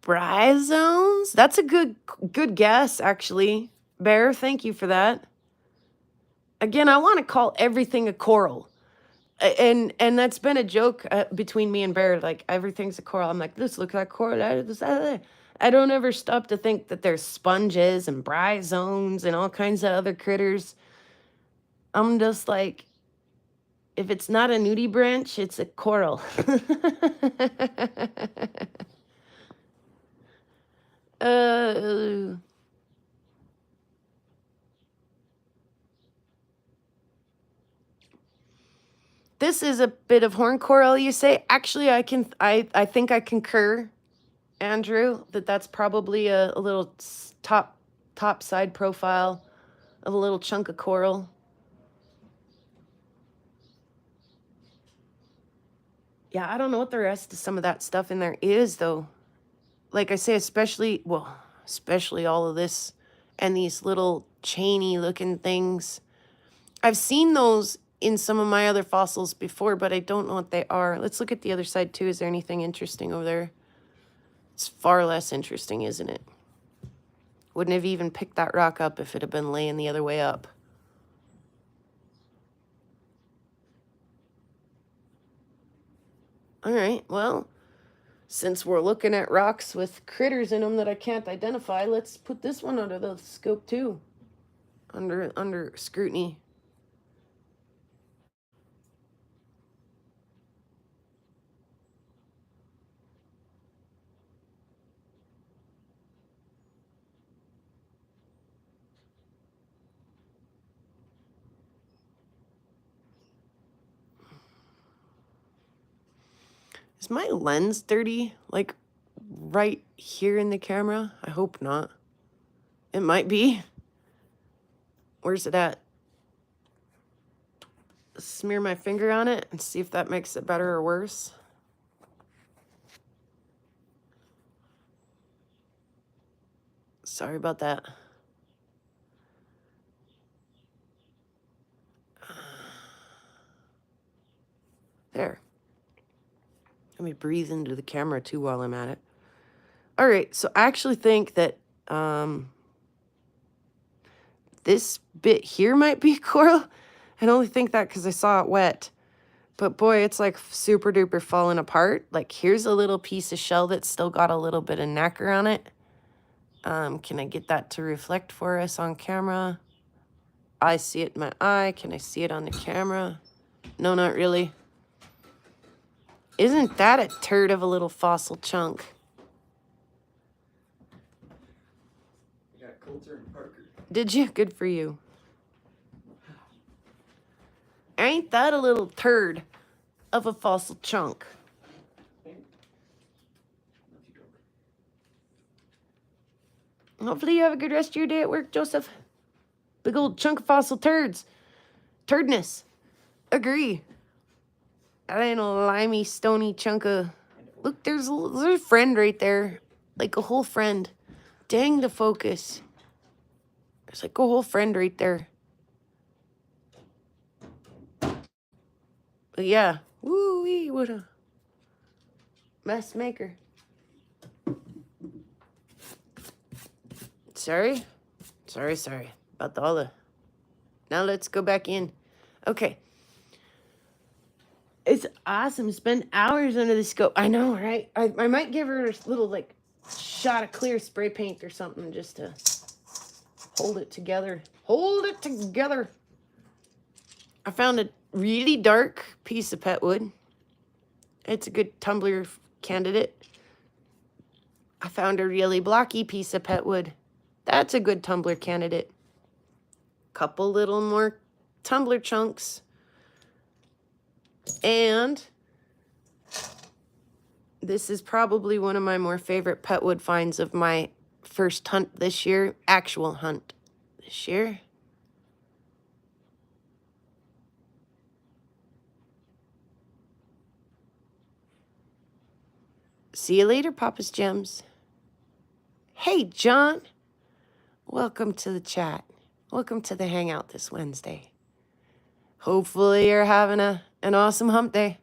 Bryozoans? That's a good guess, actually. Bear, thank you for that. Again, I want to call everything a coral. And that's been a joke between me and Bear. Like, everything's a coral. I'm like, this looks like coral. I don't ever stop to think that there's sponges and bryozoans and all kinds of other critters. I'm just like, If it's not a nudibranch, it's a coral. uh, this is a bit of horn coral, you say? Actually, I think I concur, Andrew, that's probably a little top side profile of a little chunk of coral. Yeah, I don't know what the rest of some of that stuff in there is, though. Like I say, especially all of this and these little chainy looking things. I've seen those in some of my other fossils before, but I don't know what they are. Let's look at the other side too. Is there anything interesting over there? It's far less interesting, isn't it? Wouldn't have even picked that rock up if it had been laying the other way up. All right, well, since we're looking at rocks with critters in them that I can't identify, let's put this one under the scope too, under scrutiny. Is my lens dirty, like right here in the camera? I hope not. It might be. Where's it at? Smear my finger on it and see if that makes it better or worse. Sorry about that. There. Let me breathe into the camera too while I'm at it. All right, so I actually think that this bit here might be coral. I only think that because I saw it wet. But boy, it's like super duper falling apart. Like here's a little piece of shell that's still got a little bit of nacre on it. Can I get that to reflect for us on camera? I see it in my eye. Can I see it on the camera? No, not really. Isn't that a turd of a little fossil chunk? I got Coulter and Parker. Did you? Good for you. Ain't that a little turd of a fossil chunk? Hopefully you have a good rest of your day at work, Joseph. Big old chunk of fossil turds. Turdness. Agree. That ain't a limey, stony chunk of... Look, there's a friend right there. Like a whole friend. Dang the focus. There's like a whole friend right there. But yeah. Woo-wee, what a mess maker. Sorry. About all the... Now let's go back in. Okay. It's awesome. Spend hours under the scope. I know, right? I might give her a little, like, shot of clear spray paint or something just to hold it together. Hold it together. I found a really dark piece of pet wood. It's a good tumbler candidate. I found a really blocky piece of pet wood. That's a good tumbler candidate. Couple little more tumbler chunks. And this is probably one of my more favorite pet wood finds of my first hunt this year. Actual hunt this year. See you later, Papa's Gems. Hey, John. Welcome to the chat. Welcome to the hangout this Wednesday. Hopefully you're having an awesome hump day.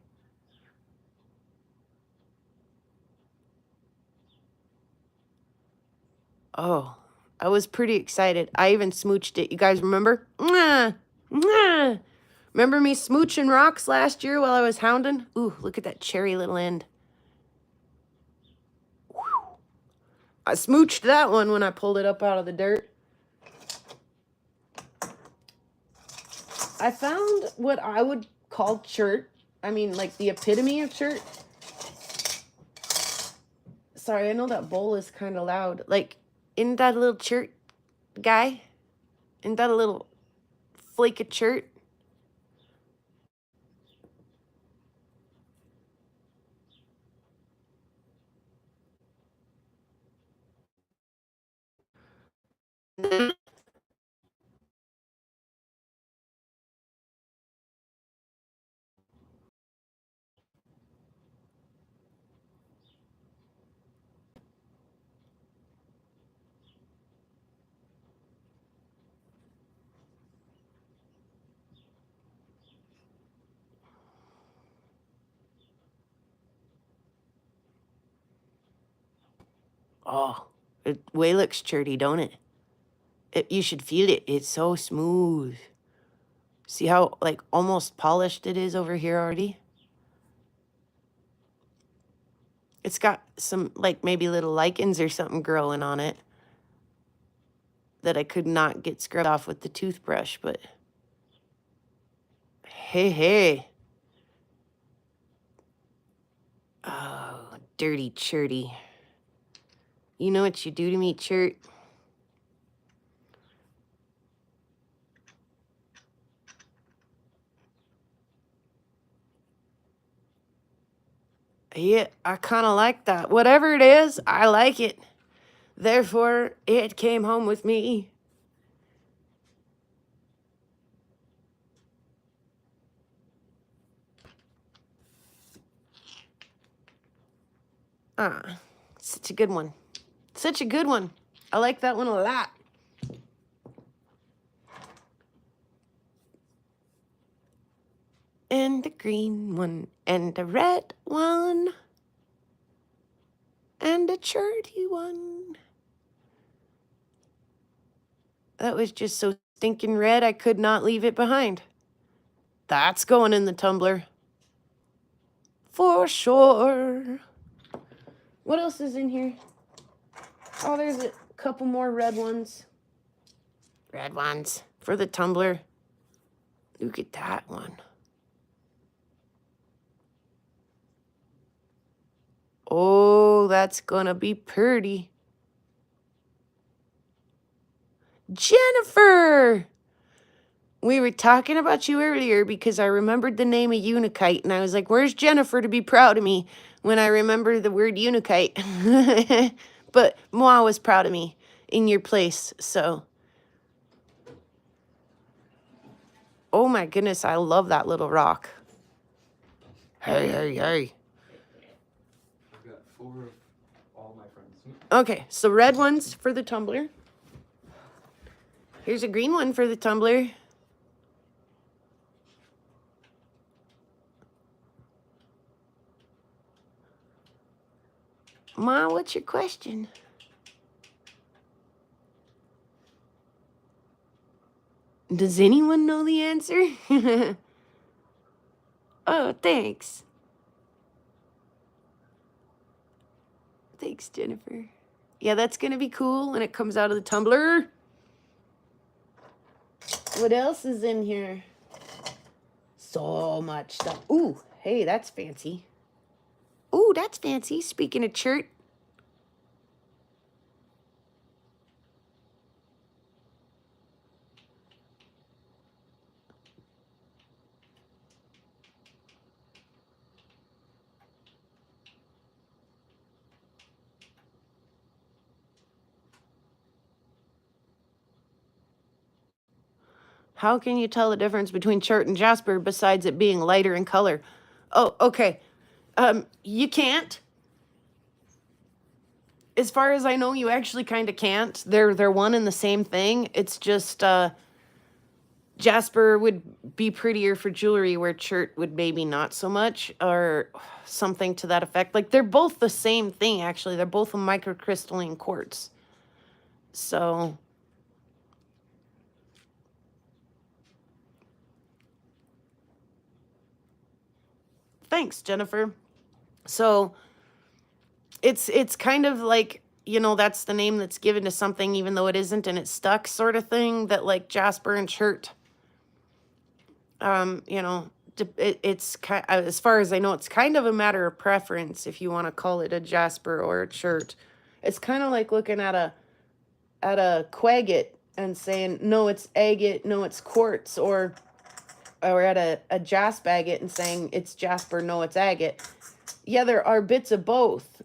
Oh, I was pretty excited. I even smooched it. You guys remember? Mwah! Mwah! Remember me smooching rocks last year while I was hounding? Ooh, look at that cherry little end. Whew. I smooched that one when I pulled it up out of the dirt. I found what I would called chert. I mean, like the epitome of chert. Sorry, I know that bowl is kind of loud. Like, isn't that a little chert guy? Isn't that a little flake of chert? Oh, it way looks churty, don't it? You should feel it. It's so smooth. See how, like, almost polished it is over here already? It's got some, like, maybe little lichens or something growing on it that I could not get scrubbed off with the toothbrush, but hey. Oh, dirty churty. You know what you do to me, chert? Yeah, I kind of like that. Whatever it is, I like it. Therefore, it came home with me. Ah, such a good one. Such a good one. I like that one a lot. And a green one, and a red one, and a churty one. That was just so stinking red, I could not leave it behind. That's going in the tumbler. For sure. What else is in here? Oh, there's a couple more red ones. Red ones for the tumbler. Look at that one. Oh, that's gonna be pretty. Jennifer! We were talking about you earlier because I remembered the name of Unikite, and I was like, where's Jennifer to be proud of me when I remember the word Unikite? But Moi was proud of me in your place, so. Oh my goodness, I love that little rock. Hey. I've got 4 of all my friends. Okay, so red ones for the tumbler. Here's a green one for the tumbler. Ma, what's your question? Does anyone know the answer? Oh, thanks. Thanks, Jennifer. Yeah, that's going to be cool when it comes out of the tumbler. What else is in here? So much stuff. Ooh, hey, that's fancy. Ooh, that's fancy. Speaking of chert. How can you tell the difference between chert and jasper besides it being lighter in color? Oh, okay. You can't. As far as I know, you actually kind of can't. They're one and the same thing. It's just jasper would be prettier for jewelry where chert would maybe not so much, or something to that effect. Like, they're both the same thing, actually. They're both a microcrystalline quartz. So thanks, Jennifer. So it's kind of like, you know, that's the name that's given to something even though it isn't, and it's stuck, sort of thing, that like jasper and chert, you know, it's kind, as far as I know, it's kind of a matter of preference if you want to call it a jasper or a chert. It's kind of like looking at a quagget and saying no, it's agate, no, it's quartz, or at a jasp agate and saying it's jasper, no, it's agate. Yeah, there are bits of both,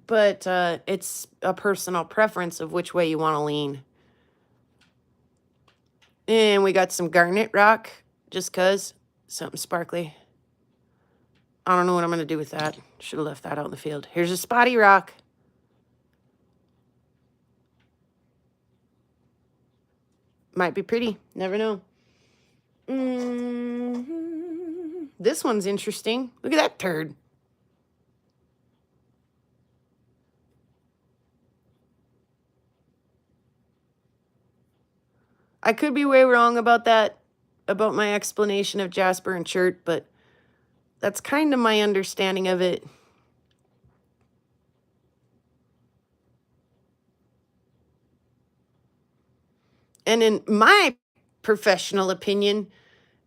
but it's a personal preference of which way you want to lean. And we got some garnet rock, just cause something sparkly. I don't know what I'm gonna do with that. Should have left that out in the field. Here's a spotty rock. Might be pretty, never know. This one's interesting. Look at that turd. I could be way wrong about that, about my explanation of jasper and chert, but that's kind of my understanding of it. And in my professional opinion,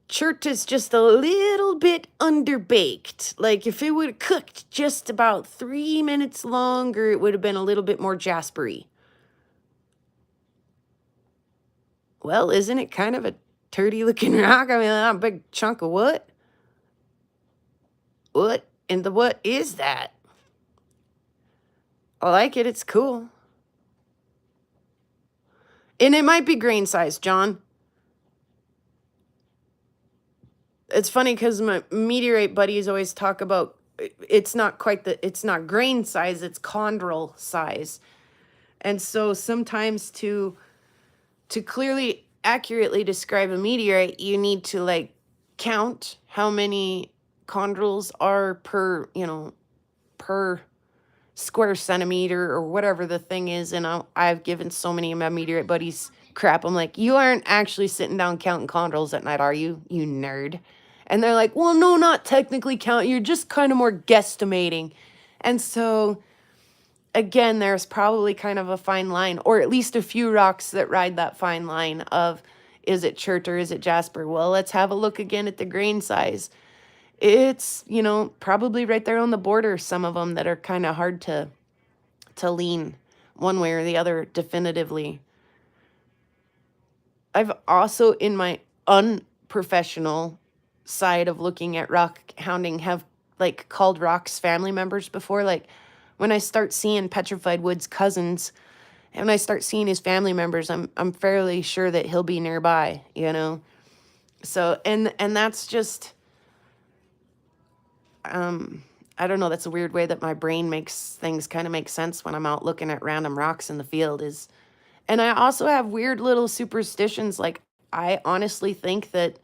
chert is just a little bit underbaked. Like if it would have cooked just about 3 minutes longer, it would have been a little bit more jaspery. Well, isn't it kind of a turdy looking rock? I mean, a big chunk of what? What in the what is that? I like it. It's cool. And it might be grain size, John. It's funny because my meteorite buddies always talk about it's not it's not grain size, it's chondrule size. And so sometimes to clearly, accurately describe a meteorite, you need to like count how many chondrules are per, per square centimeter or whatever the thing is. And I've given so many of my meteorite buddies crap. I'm like, you aren't actually sitting down counting chondrules at night, are you? You nerd. And they're like, well, no, not technically count. You're just kind of more guesstimating. And so again, there's probably kind of a fine line, or at least a few rocks that ride that fine line of, is it chert or is it jasper? Well, let's have a look again at the grain size. It's, probably right there on the border, some of them that are kind of hard to lean one way or the other definitively. I've also, in my unprofessional side of looking at rock hounding, have like called rocks family members before. Like when I start seeing Petrified Woods' cousins and I start seeing his family members, I'm fairly sure that he'll be nearby, So, and that's just, I don't know, that's a weird way that my brain makes things kind of make sense when I'm out looking at random rocks in the field is, and I also have weird little superstitions. Like I honestly think that,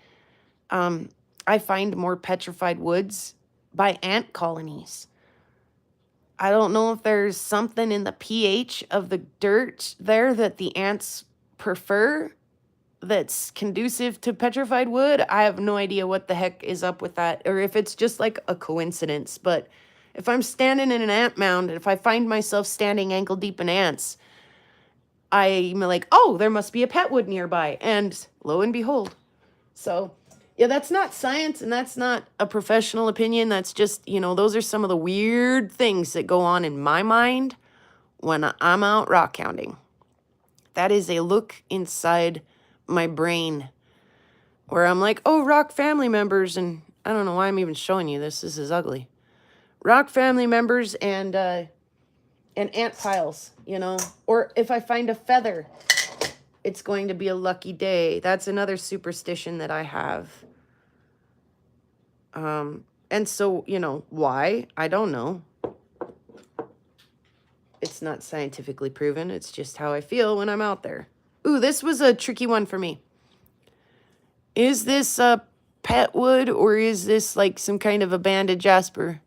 I find more petrified woods by ant colonies. I don't know if there's something in the pH of the dirt there that the ants prefer that's conducive to petrified wood. I have no idea what the heck is up with that, or if it's just like a coincidence. But if I'm standing in an ant mound, and if I find myself standing ankle deep in ants, I'm like, oh, there must be a pet wood nearby. And lo and behold. So yeah, that's not science and that's not a professional opinion. That's just, those are some of the weird things that go on in my mind when I'm out rock hounding. That is a look inside my brain where I'm like, oh, rock family members. And I don't know why I'm even showing you this. This is ugly. Rock family members and ant piles, or if I find a feather, it's going to be a lucky day. That's another superstition that I have. And so, why? I don't know. It's not scientifically proven. It's just how I feel when I'm out there. Ooh, this was a tricky one for me. Is this a pet wood or is this like some kind of a banded jasper?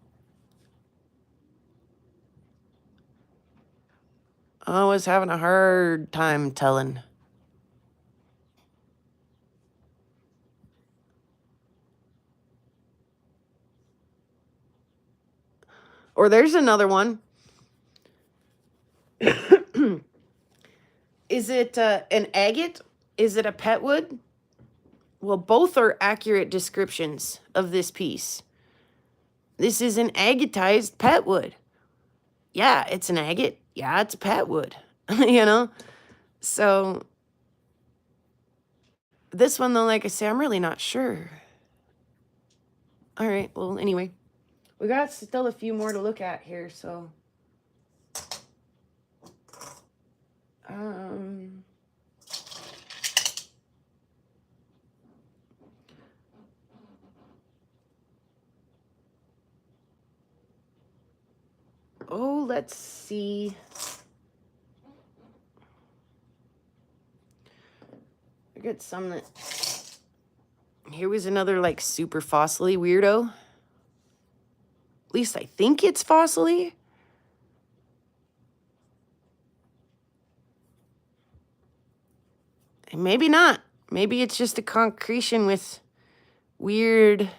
I was having a hard time telling. Or there's another one. Is it an agate? Is it a pet wood? Well, both are accurate descriptions of this piece. This is an agatized pet wood. Yeah, it's an agate. Yeah, it's a pet wood. You know? So, this one, though, like I say, I'm really not sure. All right, well, anyway. We got still a few more to look at here, so... Oh, let's see. I got some that... Here was another, like, super fossily weirdo. At least I think it's fossily. And maybe not. Maybe it's just a concretion with weird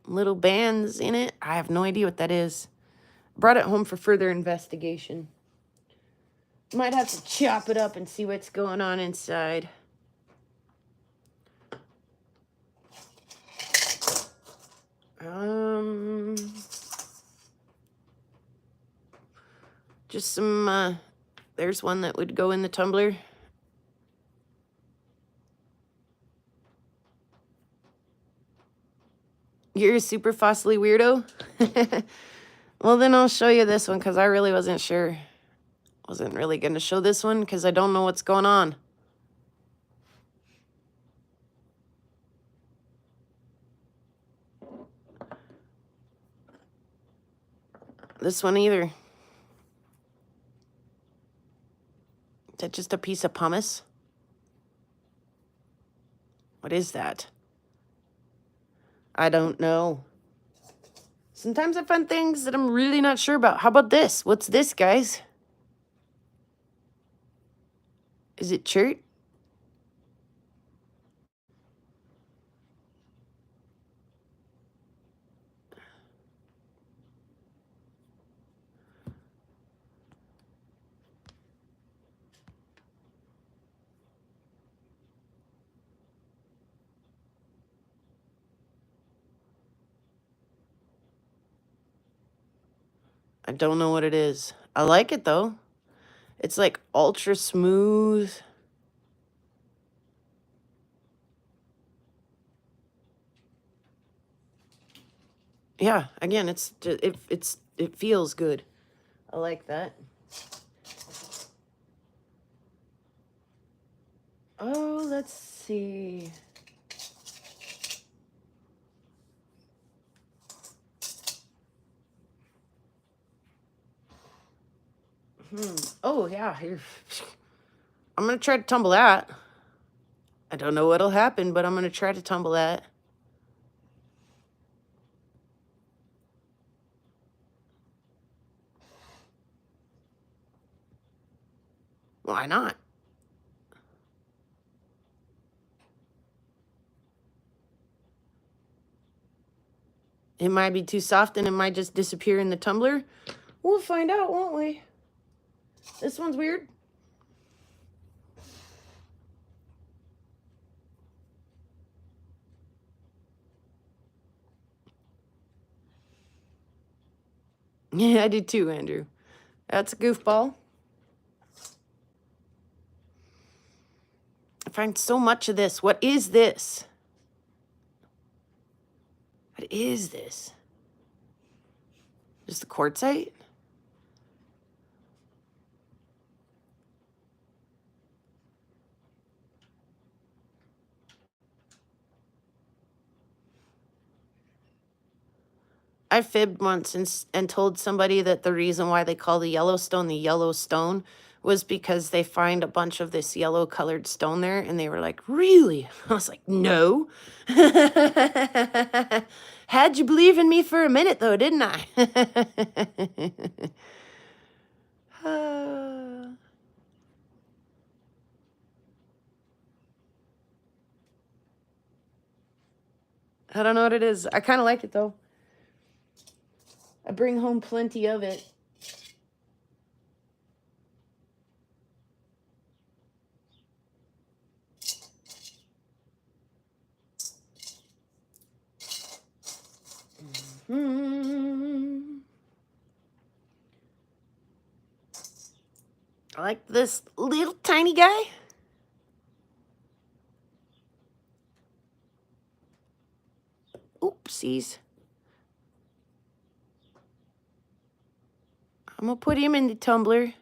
little bands in it. I have no idea what that is. Brought it home for further investigation. Might have to chop it up and see what's going on inside. Just some, there's one that would go in the tumbler. You're a super fossily weirdo? Well, then I'll show you this one because I really wasn't sure. Wasn't really going to show this one because I don't know what's going on. This one either. Is that just a piece of pumice? What is that? I don't know. Sometimes I find things that I'm really not sure about. How about this? What's this, guys? Is it chert? I don't know what it is. I like it, though. It's like ultra smooth. Yeah, again, it feels good. I like that. Oh, let's see. Oh, yeah, here. I'm going to try to tumble that. I don't know what'll happen, but I'm going to try to tumble that. Why not? It might be too soft and it might just disappear in the tumbler. We'll find out, won't we? This one's weird. Yeah, I did too, Andrew. That's a goofball. I find so much of this. What is this? What is this? Just a quartzite? I fibbed once and told somebody that the reason why they call the yellow stone was because they find a bunch of this yellow colored stone there, and they were like, really? I was like, no. Had you believe in me for a minute, though, didn't I? I don't know what it is. I kind of like it, though. I bring home plenty of it. I like this little tiny guy. Oopsies. I'm gonna put him in the tumbler.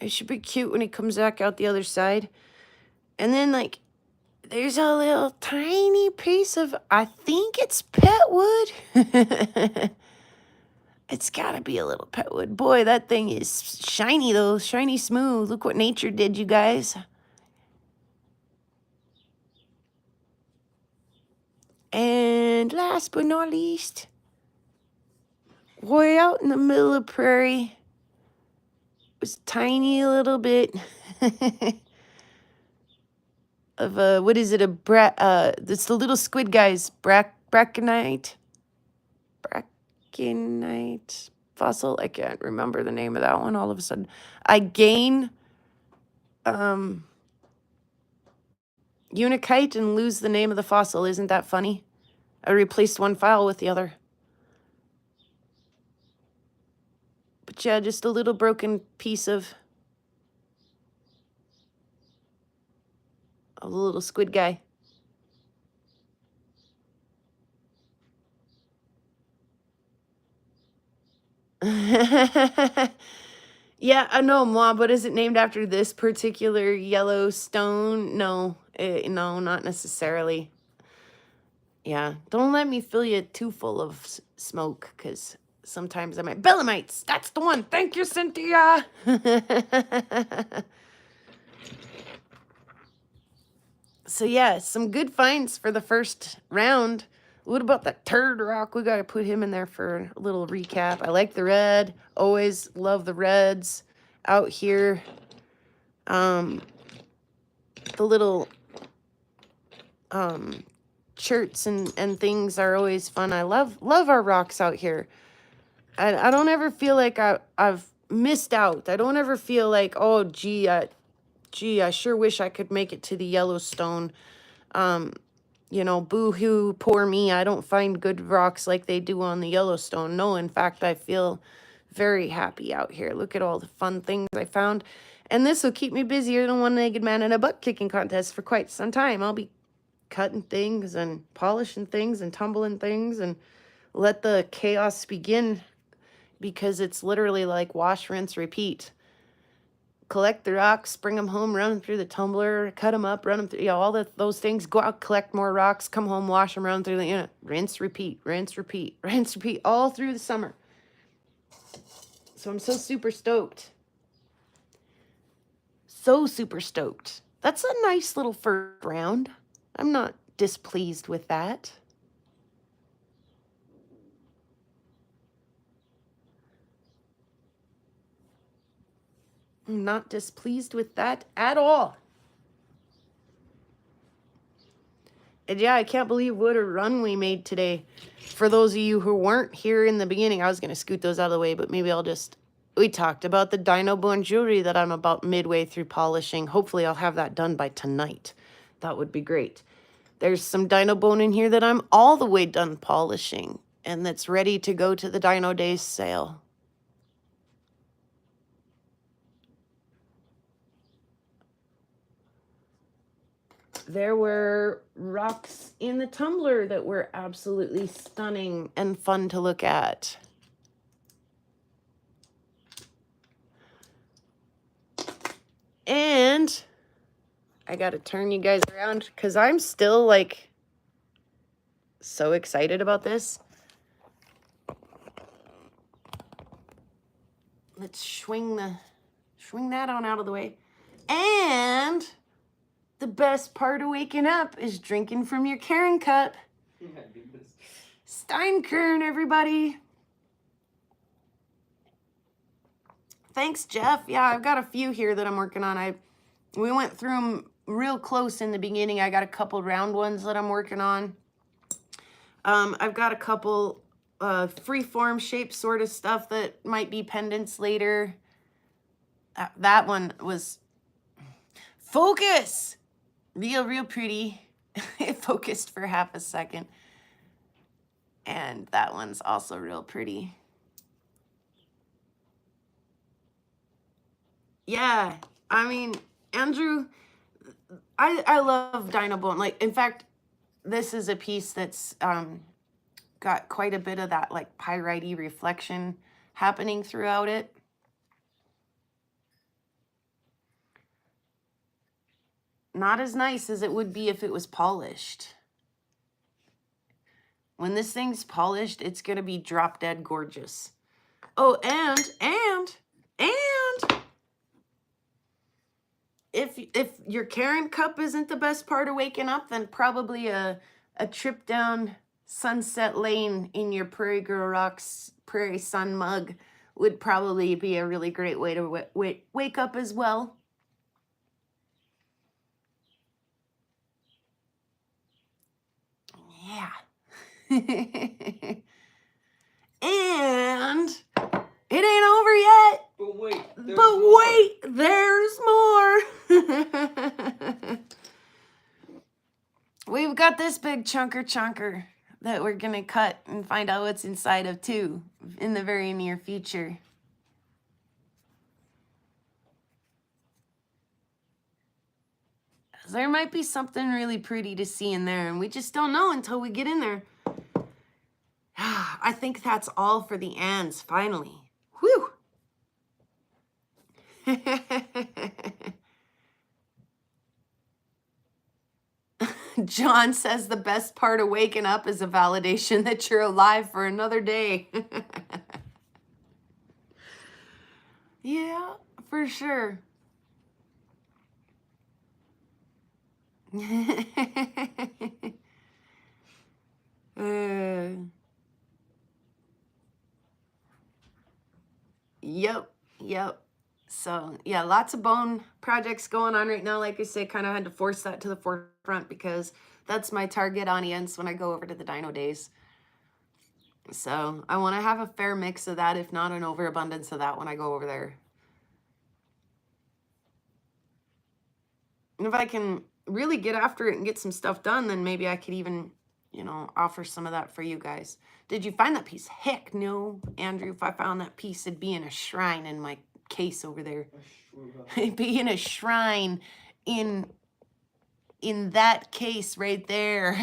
It should be cute when he comes back out the other side. And then, like, there's a little tiny piece of, I think it's pet wood. It's gotta be a little pet wood. Boy, that thing is shiny though, shiny smooth. Look what nature did, you guys. And last but not least, way out in the middle of Prairie was tiny little bit of what is it, it's the little squid guys, braconite fossil. I can't remember the name of that one all of a sudden. I gain unikite and lose the name of the fossil. Isn't that funny? I replaced one file with the other. But yeah, just a little broken piece of a little squid guy. Yeah, I know, Ma, but is it named after this particular yellow stone? No, no, not necessarily. Yeah, don't let me fill you too full of smoke, because sometimes I might. Belamites, that's the one. Thank you, Cynthia. So yeah, some good finds for the first round. What about that turd rock? We got to put him in there for a little recap. I like the red. Always love the reds out here. The little shirts and things are always fun. I love our rocks out here. I don't ever feel like I've missed out. I don't ever feel like, oh, gee, I sure wish I could make it to the Yellowstone. You know, boo-hoo, poor me. I don't find good rocks like they do on the Yellowstone. No, in fact, I feel very happy out here. Look at all the fun things I found. And this will keep me busier than one-legged man in a butt-kicking contest for quite some time. I'll be cutting things and polishing things and tumbling things and let the chaos begin, because it's literally like wash, rinse, repeat. Collect the rocks, bring them home, run them through the tumbler, cut them up, run them through, you know, all those things. Go out, collect more rocks, come home, wash them, run through the, you know, rinse, repeat, rinse, repeat, rinse, repeat, all through the summer. So I'm so super stoked. So super stoked. That's a nice little first round. I'm not displeased with that. I'm not displeased with that at all. And yeah, I can't believe what a run we made today. For those of you who weren't here in the beginning, I was going to scoot those out of the way, but maybe I'll just... We talked about the Dino Bone jewelry that I'm about midway through polishing. Hopefully I'll have that done by tonight. That would be great. There's some Dino Bone in here that I'm all the way done polishing, and that's ready to go to the Dino Days sale. There were rocks in the tumbler that were absolutely stunning and fun to look at. And I got to turn you guys around because I'm still like so excited about this. Let's swing that on out of the way. And the best part of waking up is drinking from your Karen cup. Steinkern, everybody. Thanks, Jeff. Yeah, I've got a few here that I'm working on. We went through them real close in the beginning. I got a couple round ones that I'm working on. I've got a couple free-form shape sort of stuff that might be pendants later. That one was... Focus! Real pretty. It focused for half a second. And that one's also real pretty. Yeah, I mean, Andrew, I love Dino Bone. Like, in fact, this is a piece that's got quite a bit of that like pyrite reflection happening throughout it. Not as nice as it would be if it was polished. When this thing's polished, it's gonna be drop dead gorgeous. Oh, and if your Karen cup isn't the best part of waking up, then probably a trip down Sunset Lane in your PrairieGirlRocks Prairie Sun mug would probably be a really great way to wake up as well. Yeah. And it ain't over yet. But wait, There's more. We've got this big chunker that we're gonna cut and find out what's inside of too in the very near future. There might be something really pretty to see in there, and we just don't know until we get in there. I think that's all for the ands, finally. Whew. John says the best part of waking up is a validation that you're alive for another day. Yeah, for sure. Yep. So yeah, lots of bone projects going on right now. Like I say, kind of had to force that to the forefront because that's my target audience when I go over to the Dino Days. So I want to have a fair mix of that, if not an overabundance of that when I go over there. And if I can really get after it and get some stuff done, then maybe I could even, you know, offer some of that for you guys. Did you find that piece? Heck no, Andrew. If I found that piece, it'd be in a shrine in my case over there. It'd be in a shrine in that case right there.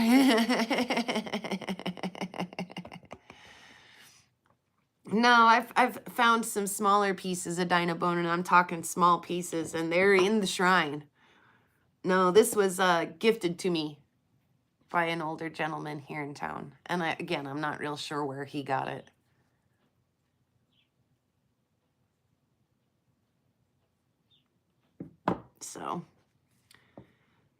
No, I've found some smaller pieces of Dino Bone, and I'm talking small pieces, and they're in the shrine. No, this was gifted to me by an older gentleman here in town. And again, I'm not real sure where he got it. So,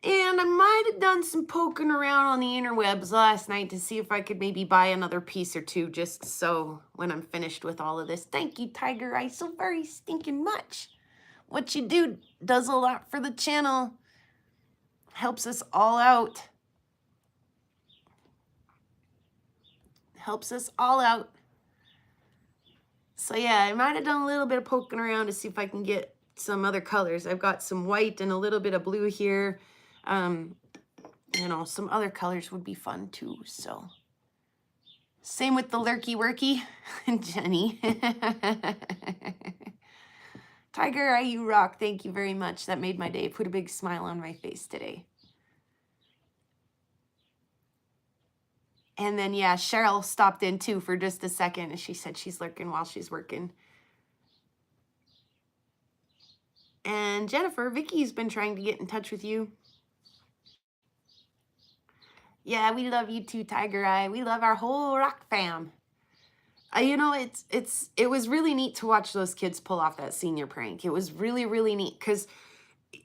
and I might have done some poking around on the interwebs last night to see if I could maybe buy another piece or two, just so when I'm finished with all of this. Thank you, Tiger Eye, so very stinking much. What you do does a lot for the channel. Helps us all out. Helps us all out. So yeah, I might have done a little bit of poking around to see if I can get some other colors. I've got some white and a little bit of blue here. You know, some other colors would be fun too, so. Same with the lurky worky, Jenny. Tiger Eye, you rock. Thank you very much. That made my day. Put a big smile on my face today. And then, yeah, Cheryl stopped in too for just a second, and she said she's lurking while she's working. And Jennifer, Vicky's been trying to get in touch with you. Yeah, we love you too, Tiger Eye. We love our whole rock fam. You know, it was really neat to watch those kids pull off that senior prank. It was really, really neat because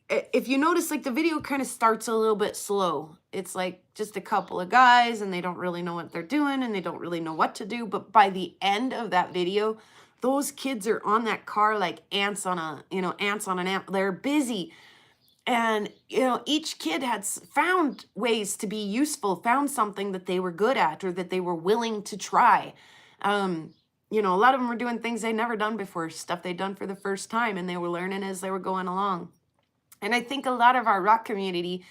if you notice, like, the video kind of starts a little bit slow. It's like just a couple of guys and they don't really know what they're doing and they don't really know what to do. But by the end of that video, those kids are on that car like ants on an ant. They're busy. And, you know, each kid had found ways to be useful, found something that they were good at or that they were willing to try. You know, a lot of them were doing things they'd never done before, stuff they'd done for the first time, and they were learning as they were going along. And I think a lot of our rock community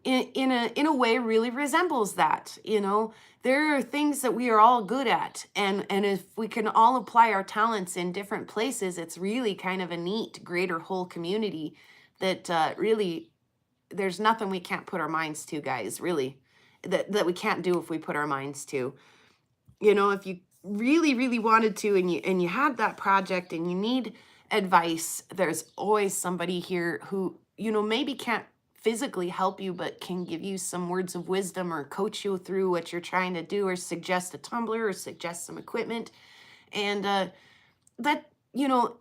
in a way really resembles that. You know, there are things that we are all good at, and if we can all apply our talents in different places, it's really kind of a neat, greater whole community that really there's nothing we can't put our minds to, guys. Really, that we can't do if we put our minds to. You know, if you really wanted to, and you had that project and you need advice, there's always somebody here who, you know, maybe can't physically help you, but can give you some words of wisdom or coach you through what you're trying to do, or suggest a tumbler, or suggest some equipment. And that, you know,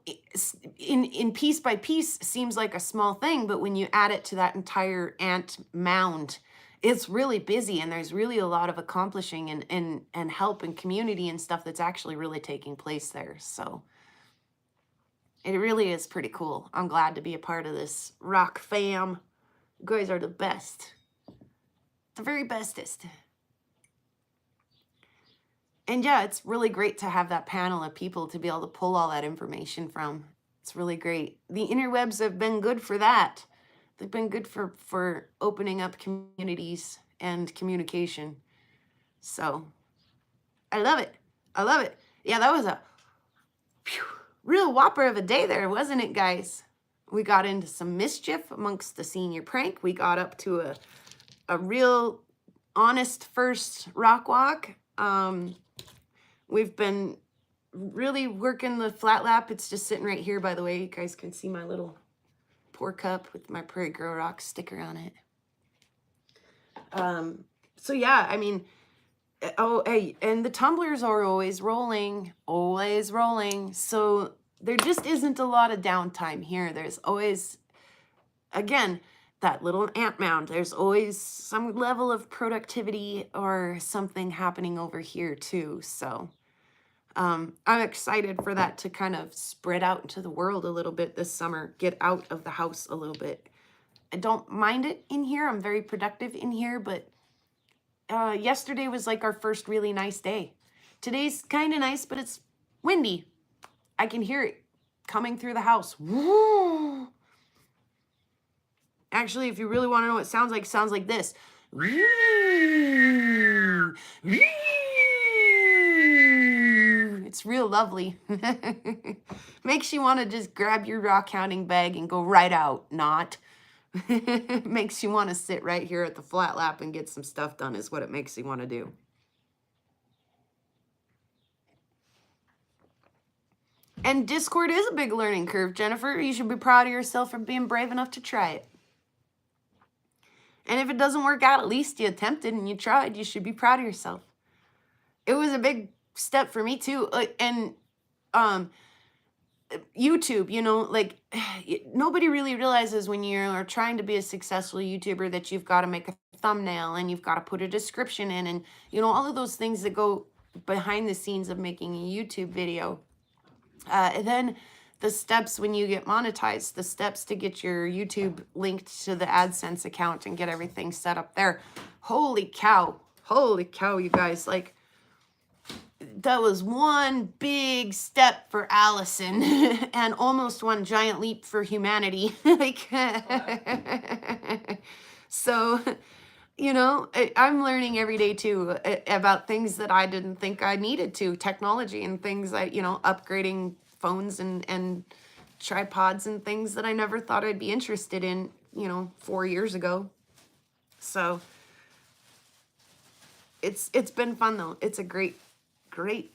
in piece by piece seems like a small thing, but when you add it to that entire ant mound, it's really busy, and there's really a lot of accomplishing and help and community and stuff that's actually really taking place there. So it really is pretty cool. I'm glad to be a part of this rock fam. You guys are the best. The very bestest. And yeah, it's really great to have that panel of people to be able to pull all that information from. It's really great. The interwebs have been good for that. They've been good for opening up communities and communication. So I love it. I love it. Yeah, that was a real whopper of a day there, wasn't it, guys? We got into some mischief amongst the senior prank. We got up to a real honest first rock walk. We've been really working the flat lap. It's just sitting right here, by the way. You guys can see my little pour cup with my PrairieGirlRocks sticker on it. So yeah, I mean, oh, hey, and the tumblers are always rolling. So there just isn't a lot of downtime here. There's always, again, that little ant mound. There's always some level of productivity or something happening over here too. So I'm excited for that to kind of spread out into the world a little bit this summer, get out of the house a little bit. I don't mind it in here. I'm very productive in here, but yesterday was like our first really nice day. Today's kind of nice, but it's windy. I can hear it coming through the house. Woo! Actually, if you really want to know what it sounds like this. It's real lovely. Makes you want to just grab your rock hounding bag and go right out. Not. Makes you want to sit right here at the flat lap and get some stuff done is what it makes you want to do. And Discord is a big learning curve, Jennifer. You should be proud of yourself for being brave enough to try it. And if it doesn't work out, at least you attempted and you tried. You should be proud of yourself. It was a big step for me too. And YouTube, you know, like nobody really realizes when you're trying to be a successful YouTuber that you've got to make a thumbnail and you've got to put a description in, and you know, all of those things that go behind the scenes of making a YouTube video. And then the steps when you get monetized, the steps to get your YouTube linked to the AdSense account and get everything set up there. Holy cow, you guys, like that was one big step for Allison and almost one giant leap for humanity. Like, so, you know, I'm learning every day too about things that I didn't think I needed to, technology and things like, you know, upgrading phones and tripods and things that I never thought I'd be interested in, you know, 4 years ago. So it's been fun though. It's a great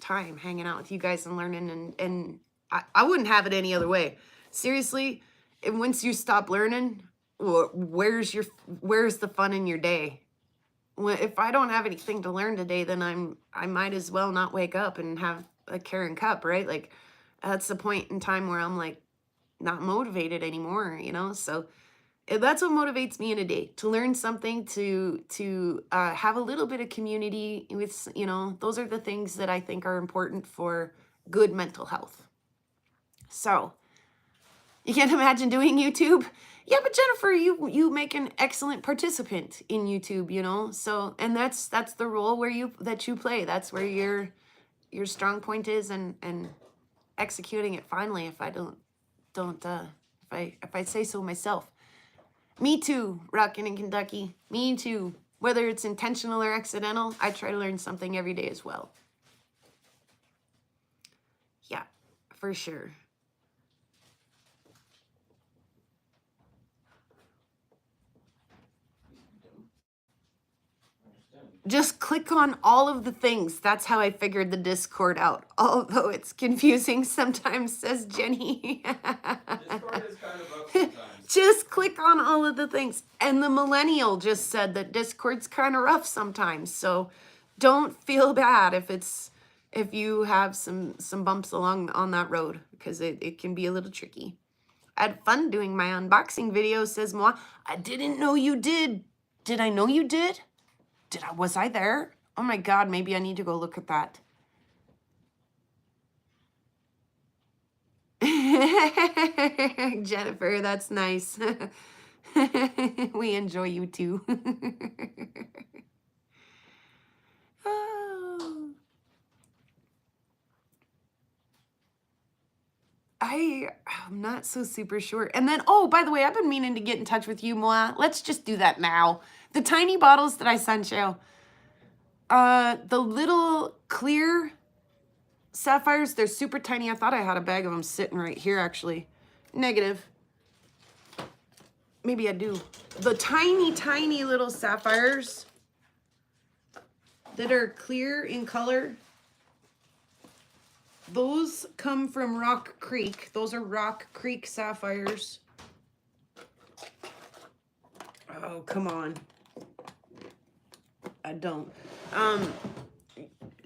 time hanging out with you guys and learning, and I wouldn't have it any other way. Seriously, and once you stop learning, where's the fun in your day? If I don't have anything to learn today, then I might as well not wake up and have a Karen cup, right? Like that's the point in time where I'm like not motivated anymore, you know? So that's what motivates me in a day, to learn something, to have a little bit of community with, you know, those are the things that I think are important for good mental health. So you can't imagine doing YouTube? Yeah, but Jennifer, you make an excellent participant in YouTube, you know? So, and that's the role that you play. That's where your strong point is, and executing it finally, if I say so myself. Me too, rockin' in Kentucky. Me too. Whether it's intentional or accidental, I try to learn something every day as well. Yeah, for sure. Just click on all of the things. That's how I figured the Discord out. Although it's confusing sometimes, says Jenny. Discord is kind of up sometimes. Just click on all of the things. And the millennial just said that Discord's kind of rough sometimes. So don't feel bad if you have some bumps along on that road, because it can be a little tricky. I had fun doing my unboxing video, says Moi. I didn't know you did. Did I know you did? Was I there? Oh my God, maybe I need to go look at that. Jennifer, that's nice. We enjoy you too. Oh. I'm not so super sure. And then, oh, by the way, I've been meaning to get in touch with you, Moa. Let's just do that now. The tiny bottles that I sent you. The little clear sapphires, they're super tiny. I thought I had a bag of them sitting right here, actually. Negative. Maybe I do. The tiny, tiny little sapphires that are clear in color, those come from Rock Creek. Those are Rock Creek sapphires. Oh, come on. I don't.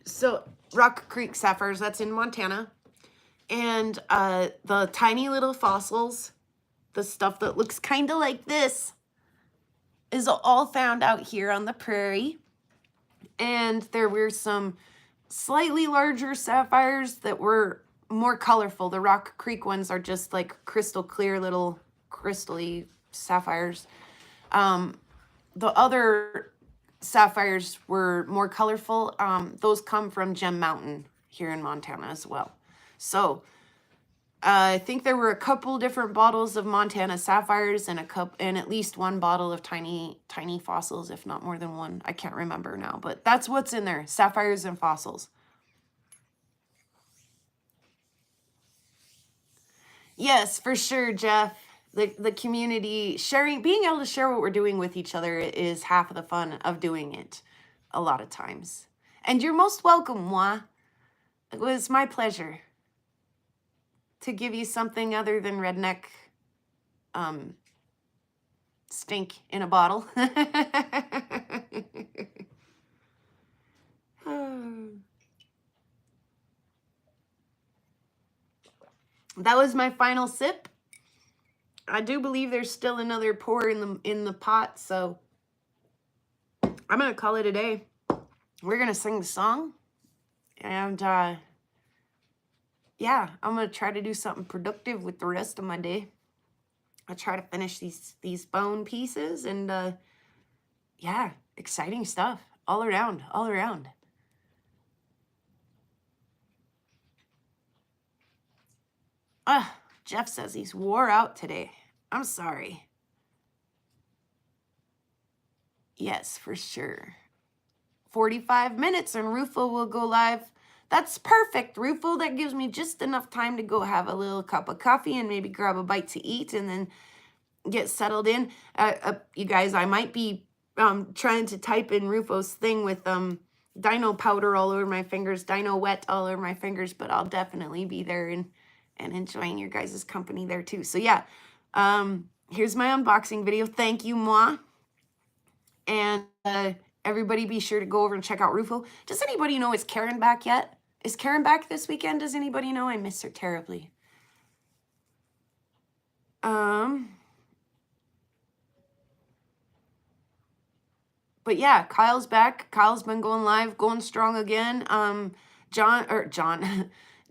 So Rock Creek sapphires, that's in Montana. And the tiny little fossils, the stuff that looks kind of like this, is all found out here on the prairie. And there were some slightly larger sapphires that were more colorful. The Rock Creek ones are just like crystal clear little crystally sapphires. The other sapphires were more colorful. Those come from Gem Mountain here in Montana as well. So I think there were a couple different bottles of Montana sapphires and and at least one bottle of tiny fossils, if not more than one. I can't remember now, but that's what's in there, sapphires and fossils. Yes, for sure, Jeff. The community sharing, being able to share what we're doing with each other is half of the fun of doing it a lot of times. And you're most welcome, moi. It was my pleasure to give you something other than redneck stink in a bottle. That was my final sip. I do believe there's still another pour in the pot, so I'm gonna call it a day. We're gonna sing the song, and yeah, I'm gonna try to do something productive with the rest of my day. I'll try to finish these bone pieces, and yeah, exciting stuff all around, all around. Jeff says he's wore out today. I'm sorry. Yes, for sure. 45 minutes and Rufo will go live. That's perfect, Rufo. That gives me just enough time to go have a little cup of coffee and maybe grab a bite to eat and then get settled in. You guys, I might be trying to type in Rufo's thing with Dino powder all over my fingers, Dino wet all over my fingers, but I'll definitely be there and enjoying your guys' company there too. So yeah, here's my unboxing video. Thank you, moi. And everybody be sure to go over and check out Rufo. Does anybody know, is Karen back yet? Is Karen back this weekend? Does anybody know? I miss her terribly. But yeah, Kyle's back. Kyle's been going live, going strong again.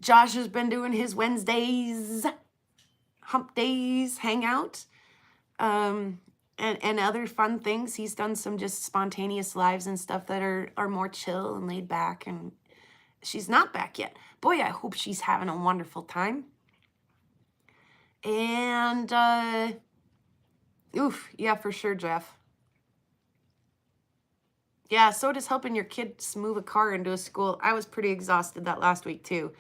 Josh has been doing his Wednesdays, hump days, hangout, and other fun things. He's done some just spontaneous lives and stuff that are more chill and laid back, and she's not back yet. Boy, I hope she's having a wonderful time. And Oof, yeah, for sure, Jeff. Yeah, so does helping your kids move a car into a school. I was pretty exhausted that last week too.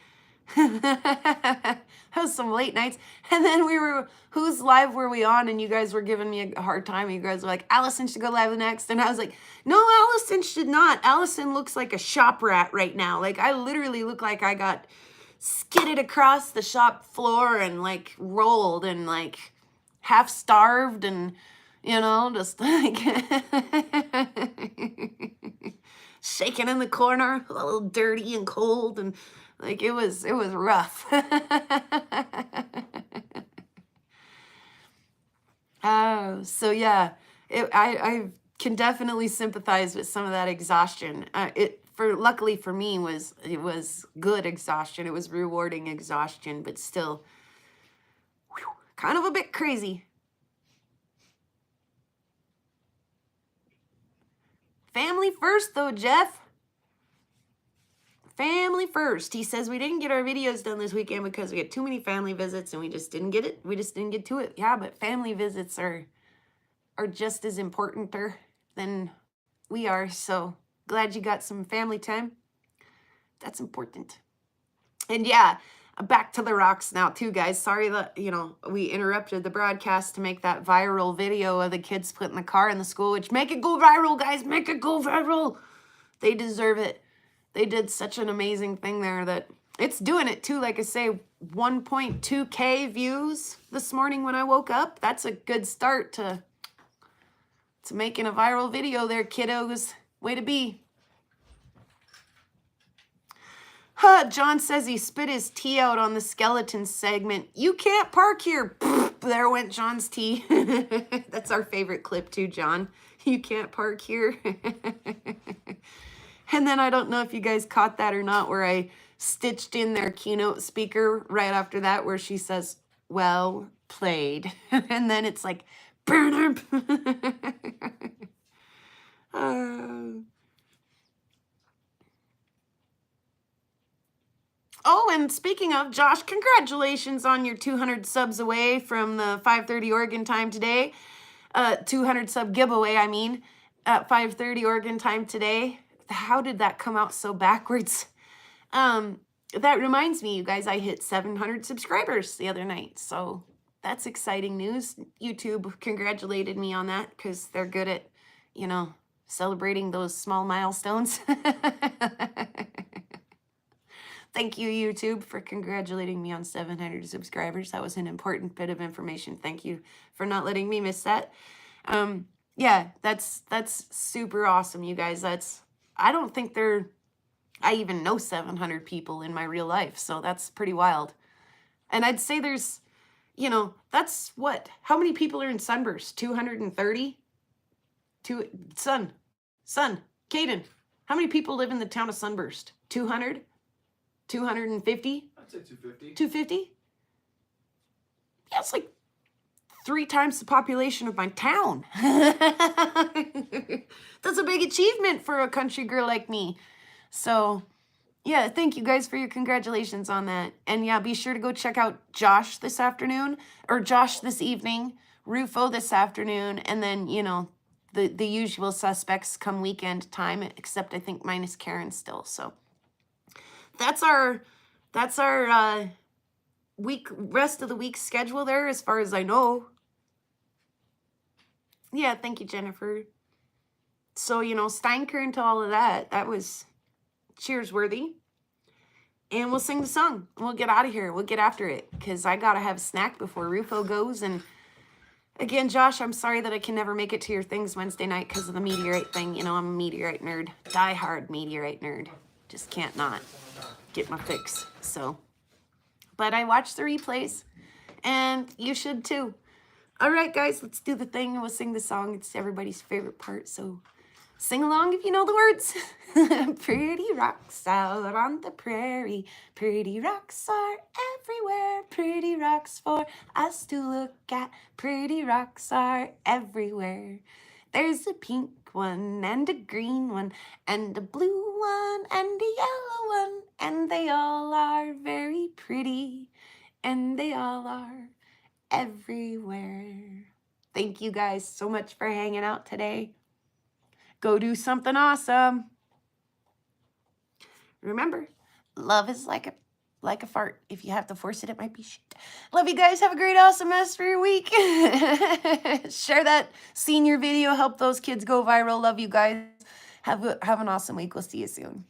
That was some late nights. And then whose live were we on? And you guys were giving me a hard time. You guys were like, Allison should go live next. And I was like, no, Allison should not. Allison looks like a shop rat right now. Like, I literally look like I got skidded across the shop floor and like rolled and like half starved and, you know, just like shaking in the corner, a little dirty and cold, and like it was rough. Oh, so yeah, I can definitely sympathize with some of that exhaustion. Luckily for me it was good exhaustion. It was rewarding exhaustion, but still, whew, kind of a bit crazy. Family first, though, Jeff. Family first. He says we didn't get our videos done this weekend because we had too many family visits and we just didn't get it. We just didn't get to it. Yeah, but family visits are just as important than we are. So glad you got some family time. That's important. And yeah, back to the rocks now too, guys. Sorry that, we interrupted the broadcast to make that viral video of the kids putting the car in the school, which make it go viral, guys. Make it go viral. They deserve it. They did such an amazing thing there that it's doing it too. Like I say, 1.2K views this morning when I woke up. That's a good start to making a viral video there, kiddos. Way to be. John says he spit his tea out on the skeleton segment. You can't park here. There went John's tea. That's our favorite clip too, John. You can't park here. And then I don't know if you guys caught that or not, where I stitched in their keynote speaker right after that, where she says, well played. And then it's like, burn Oh, and speaking of, Josh, congratulations on your 200 subs away from the 5:30 Oregon time today. 200 sub giveaway, I mean, at 5:30 Oregon time today. How did that come out so backwards? That reminds me, you guys, I hit 700 subscribers the other night. So that's exciting news. YouTube congratulated me on that because they're good at, celebrating those small milestones. Thank you, YouTube, for congratulating me on 700 subscribers. That was an important bit of information. Thank you for not letting me miss that. Yeah, that's super awesome, you guys. I don't think I even know 700 people in my real life, so that's pretty wild. And I'd say there's, that's what? How many people are in Sunburst? 230? Son, Caden, how many people live in the town of Sunburst? 200? 250? I'd say 250. 250? Yeah, it's like 3 times the population of my town. That's a big achievement for a country girl like me. So, yeah, thank you guys for your congratulations on that. And yeah, be sure to go check out Josh this afternoon, or Josh this evening, Rufo this afternoon, and then, the usual suspects come weekend time, except I think minus Karen still. So that's our rest of the week schedule there, as far as I know. Yeah, thank you, Jennifer. So, Steinker into all of that, that was cheers worthy. And we'll sing the song. We'll get out of here. We'll get after it, because I got to have a snack before Rufo goes. And again, Josh, I'm sorry that I can never make it to your things Wednesday night because of the meteorite thing. I'm a meteorite nerd. Die-hard meteorite nerd. Just can't not get my fix. So, but I watch the replays, and you should too. All right, guys, let's do the thing. We'll sing the song. It's everybody's favorite part, so sing along if you know the words. Pretty rocks out on the prairie. Pretty rocks are everywhere. Pretty rocks for us to look at. Pretty rocks are everywhere. There's a pink one and a green one and a blue one and a yellow one, and they all are very pretty, and they all are everywhere. Thank you guys so much for hanging out today. Go do something awesome. Remember, love is like a fart. If you have to force it, it might be shit. Love you guys. Have a great, awesome rest of your week. Share that senior video. Help those kids go viral. Love you guys. Have an awesome week. We'll see you soon.